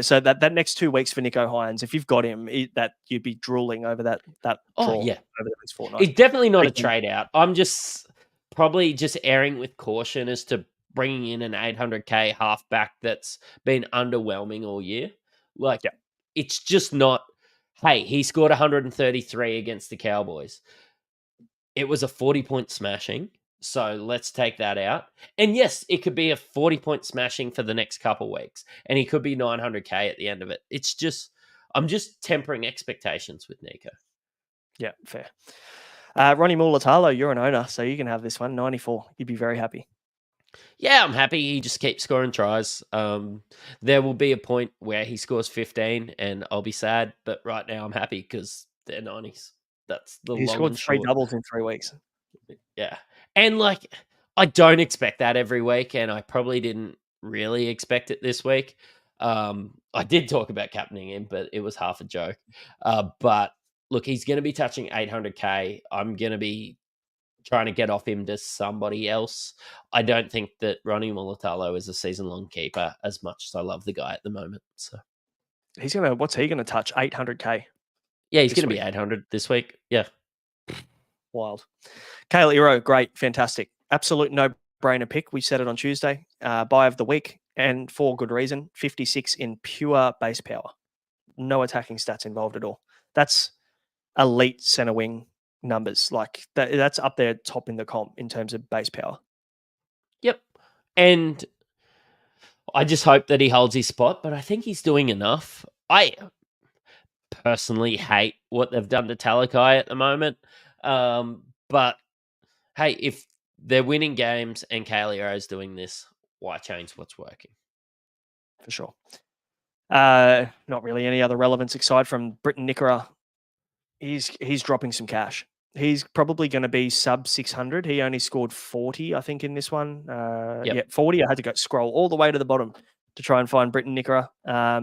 So that next 2 weeks for Nico Hines, if you've got him, that you'd be drooling over that draw over the next fortnight. It's definitely not a trade out. I'm probably just erring with caution as to bringing in an 800K halfback that's been underwhelming all year. It's just not, hey, he scored 133 against the Cowboys. It was a 40-point smashing, so let's take that out. And yes, it could be a 40-point smashing for the next couple weeks, and he could be 900K at the end of it. It's just, I'm just tempering expectations with Nico. Yeah, fair. Ronnie Mulatalo, you're an owner, so you can have this one, 94. You'd be very happy. Yeah, I'm happy. He just keeps scoring tries. There will be a point where he scores 15, and I'll be sad. But right now, I'm happy because they're 90s. That's the long and short. He scored 3 doubles in 3 weeks. Yeah, and I don't expect that every week, and I probably didn't really expect it this week. I did talk about captaining him, but it was half a joke. But look, he's going to be touching 800K. I'm going to be trying to get off him to somebody else. I don't think that Ronnie Mulatalo is a season-long keeper as much as I love the guy at the moment. So what's he going to touch? 800K. Yeah, he's going to be 800 this week. Yeah. Wild. Kale Iro, great, fantastic. Absolute no-brainer pick. We said it on Tuesday. Buy of the week, and for good reason. 56 in pure base power. No attacking stats involved at all. That's elite center wing numbers. Like that's up there top in the comp in terms of base power. Yep. And I just hope that he holds his spot, but I think he's doing enough. I personally hate what they've done to Talakai at the moment. But hey, if they're winning games and Kale Iro's doing this, why change what's working? For sure. Not really any other relevance aside from Britton Nickera. He's dropping some cash. He's probably going to be sub 600. He only scored 40, I think, in this one. Yep. Yeah, 40. I had to go scroll all the way to the bottom to try and find Britton Nickera.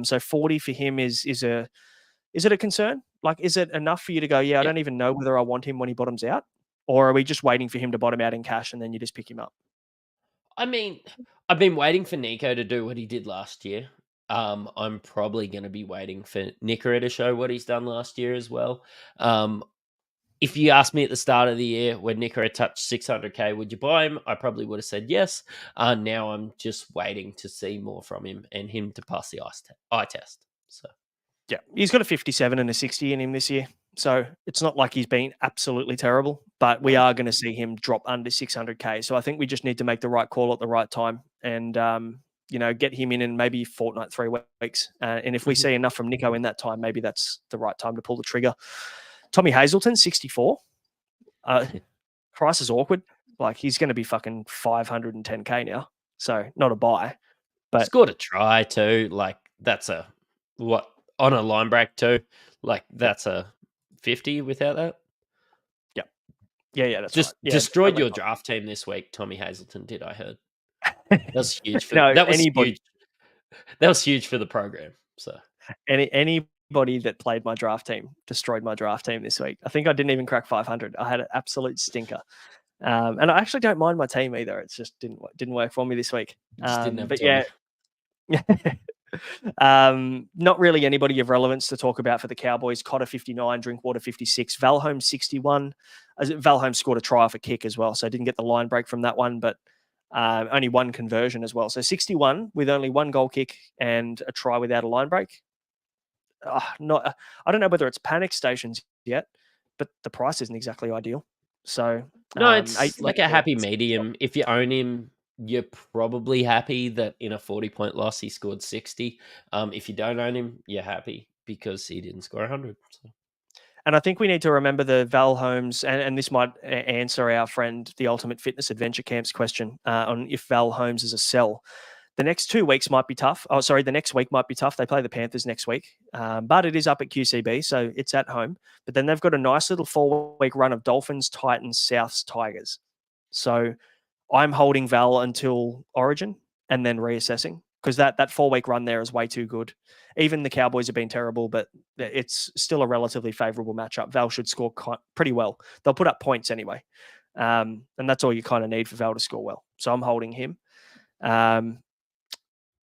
So 40 for him is it a concern? Like, is it enough for you to go, yeah, I don't even know whether I want him when he bottoms out? Or are we just waiting for him to bottom out in cash and then you just pick him up? I mean, I've been waiting for Nico to do what he did last year. I'm probably going to be waiting for Nickera to show what he's done last year as well. If you asked me at the start of the year when Nickera touched 600k, would you buy him? I probably would have said yes. Now I'm just waiting to see more from him and him to pass the eye test. So yeah, he's got a 57 and a 60 in him this year. So it's not like he's been absolutely terrible, but we are going to see him drop under 600k. So I think we just need to make the right call at the right time and, get him in maybe fortnight, 3 weeks. And if we see enough from Nico in that time, maybe that's the right time to pull the trigger. Tommy Hazelton, 64. Price is awkward. Like, he's going to be fucking 510k now. So not a buy. But scored a try too. Like, that's on a line break too. Like, that's a 50 without that. Yeah, that's just right. Yeah, destroyed your draft team this week. Tommy Hazelton did, I heard. That's huge for that was huge. That was huge for the program. So anybody that played my draft team destroyed my draft team this week. I think I didn't even crack 500. I had an absolute stinker. And I actually don't mind my team either. It's just didn't work for me this week. But yeah. Not really anybody of relevance to talk about for the Cowboys. Cotter 59, Drinkwater 56, Valholm 61. Valholm scored a try off a kick as well, so I didn't get the line break from that one, but only one conversion as well. So 61 with only one goal kick and a try without a line break. I don't know whether it's panic stations yet, but the price isn't exactly ideal. So no, it's like a happy medium. If you own him, you're probably happy that in a 40-point loss he scored 60. If you don't own him, you're happy because he didn't score 100. So. And I think we need to remember the Valholms, and this might answer our friend, the Ultimate Fitness Adventure Camp's question on if Valholms is a sell. The next 2 weeks might be tough. Oh, sorry, the next week might be tough. They play the Panthers next week, but it is up at QCB, so it's at home. But then they've got a nice little 4-week run of Dolphins, Titans, Souths, Tigers. So I'm holding Val until Origin and then reassessing because that 4-week run there is way too good. Even the Cowboys have been terrible, but it's still a relatively favourable matchup. Val should score pretty well. They'll put up points anyway. And that's all you kind of need for Val to score well. So I'm holding him.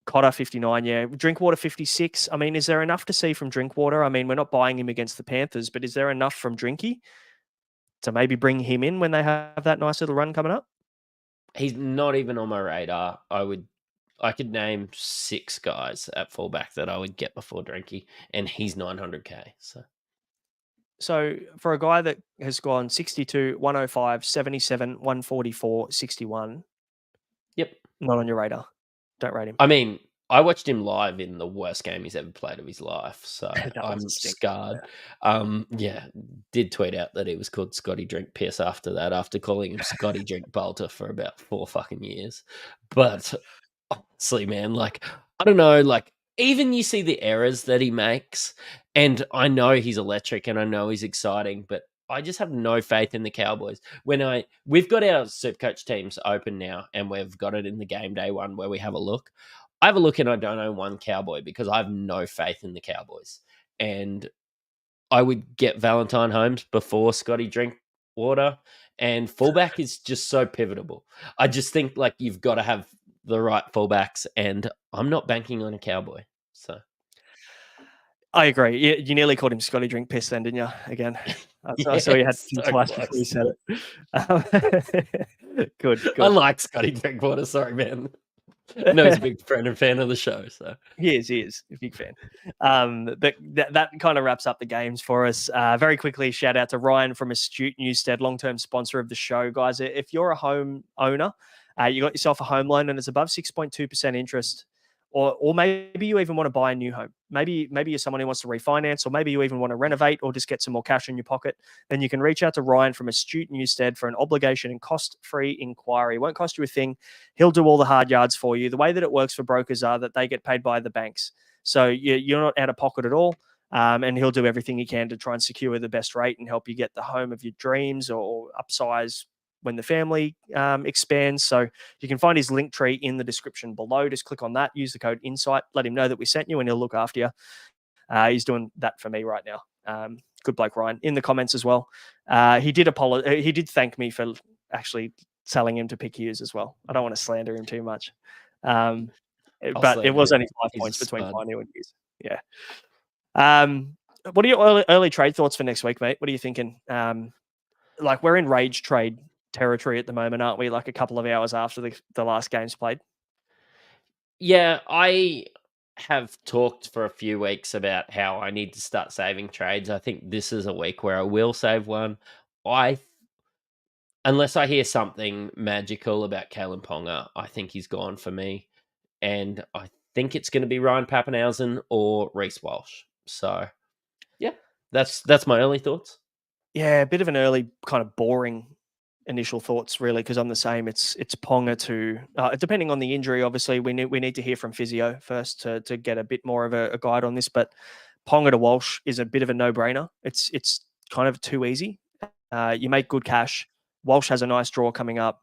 Cotter 59, yeah. Drinkwater 56. I mean, is there enough to see from Drinkwater? I mean, we're not buying him against the Panthers, but is there enough from Drinky to maybe bring him in when they have that nice little run coming up? He's not even on my radar. I could name 6 guys at fullback that I would get before Drinky, and he's 900k. So for a guy that has gone 62, 105, 77, 144, 61. Yep. Not on your radar. Don't rate him. I mean, I watched him live in the worst game he's ever played of his life, so I'm scarred. Did tweet out that he was called Scotty Drink Piss after that, after calling him Scotty Drink Bolter for about 4 fucking years. But honestly, man, like, I don't know, like, even you see the errors that he makes, and I know he's electric and I know he's exciting, but I just have no faith in the Cowboys. We've got our Supercoach teams open now, and we've got it in the game day one where we have a look. I have a look and I don't own one Cowboy because I have no faith in the Cowboys. And I would get Valentine Holmes before Scotty Drinkwater, and fullback is just so pivotal. I just think like you've got to have the right fullbacks, and I'm not banking on a Cowboy. So I agree. You nearly called him Scotty Drink Piss then, didn't you? Again. I saw you had to twice before you said it. Good. I like Scotty Drinkwater. Sorry, man. No, he's a big friend and fan of the show. So he is a big fan. But that kind of wraps up the games for us. Very quickly, shout out to Ryan from Astute Newstead, long-term sponsor of the show, guys. If you're a home owner, you got yourself a home loan and it's above 6.2% interest, or maybe you even want to buy a new home. Maybe you're someone who wants to refinance, or maybe you even want to renovate or just get some more cash in your pocket. Then you can reach out to Ryan from Astute Newstead for an obligation and cost-free inquiry. It won't cost you a thing. He'll do all the hard yards for you. The way that it works for brokers are that they get paid by the banks. So you're not out of pocket at all. And he'll do everything he can to try and secure the best rate and help you get the home of your dreams or upsize when the family expands. So you can find his link tree in the description below. Just click on that, use the code INSIGHT, let him know that we sent you, and he'll look after you. He's doing that for me right now. Good bloke, Ryan. In the comments as well. He did thank me for actually telling him to pick Hughes as well. I don't want to slander him too much. But it was only 5 points between Pioneer and Hughes. Yeah. What are your early trade thoughts for next week, mate? What are you thinking? Like, we're in rage trade territory at the moment, aren't we? Like a couple of hours after the last game's played. Yeah, I have talked for a few weeks about how I need to start saving trades. I think this is a week where I will save one. Unless I hear something magical about Kalen Ponga, I think he's gone for me. And I think it's going to be Ryan Papenhuyzen or Reece Walsh. So, yeah, that's my early thoughts. Yeah, a bit of an early kind of boring initial thoughts, really, because I'm the same. It's Ponga to depending on the injury. Obviously, we need to hear from physio first to get a bit more of a guide on this. But Ponga to Walsh is a bit of a no-brainer. It's kind of too easy. You make good cash. Walsh has a nice draw coming up.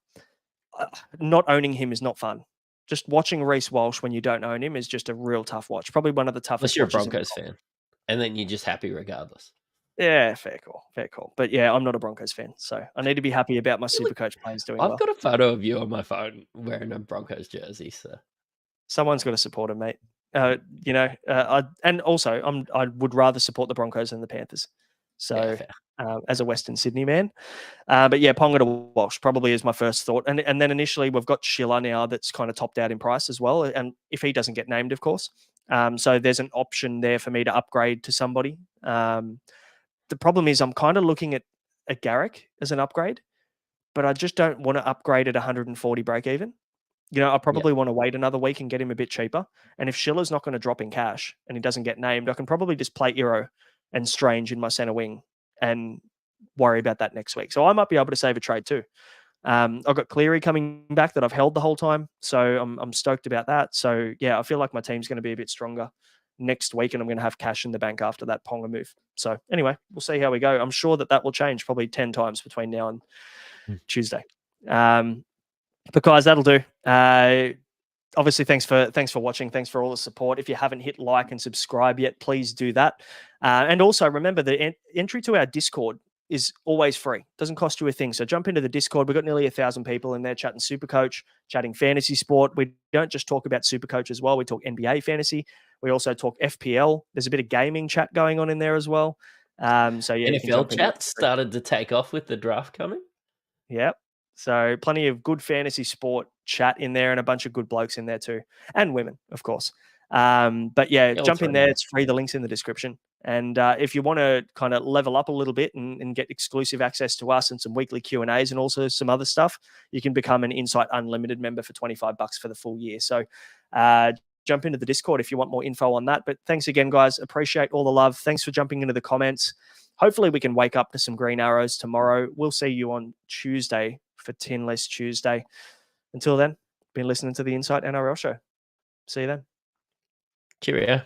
Not owning him is not fun. Just watching Reece Walsh when you don't own him is just a real tough watch. Probably one of the toughest. Unless you're a Broncos fan, and then you're just happy regardless. Yeah, fair call. But yeah, I'm not a Broncos fan, so I need to be happy about my Supercoach players doing well. I've got a photo of you on my phone wearing a Broncos jersey, so someone's got to support him, mate. I would rather support the Broncos than the Panthers. So, as a Western Sydney man, but yeah, Ponga to Walsh probably is my first thought. And then initially we've got Schiller now that's kind of topped out in price as well. And if he doesn't get named, of course, so there's an option there for me to upgrade to somebody. The problem is I'm kind of looking at Garrick as an upgrade, but I just don't want to upgrade at 140 break even. I probably want to wait another week and get him a bit cheaper. And if Schiller's not going to drop in cash and he doesn't get named, I can probably just play Iro and Strange in my center wing and worry about that next week. So I might be able to save a trade too. I've got Cleary coming back that I've held the whole time. So I'm stoked about that. So yeah, I feel like my team's going to be a bit stronger next week and I'm going to have cash in the bank after that Ponga move. So anyway, we'll see how we go. I'm sure that will change probably 10 times between now and Tuesday. But guys, that'll do. Obviously, thanks for watching. Thanks for all the support. If you haven't hit like and subscribe yet, please do that. And also remember the entry to our Discord is always free. Doesn't cost you a thing. So jump into the Discord. We've got nearly 1,000 people in there chatting Supercoach, chatting fantasy sport. We don't just talk about Supercoach as well. We talk NBA fantasy. We also talk FPL. There's a bit of gaming chat going on in there as well. So yeah, NFL chat started to take off with the draft coming. Yep. So plenty of good fantasy sport chat in there and a bunch of good blokes in there too. And women, of course. But yeah, jump in there. It's free. The link's in the description. And if you want to kind of level up a little bit and get exclusive access to us and some weekly Q&As and also some other stuff, you can become an Insight Unlimited member for $25 for the full year. So jump into the Discord if you want more info on that. But thanks again, guys. Appreciate all the love. Thanks for jumping into the comments. Hopefully we can wake up to some green arrows tomorrow. We'll see you on Tuesday for Tin List Tuesday. Until then, been listening to the Insight NRL show. See you then. Cheerio.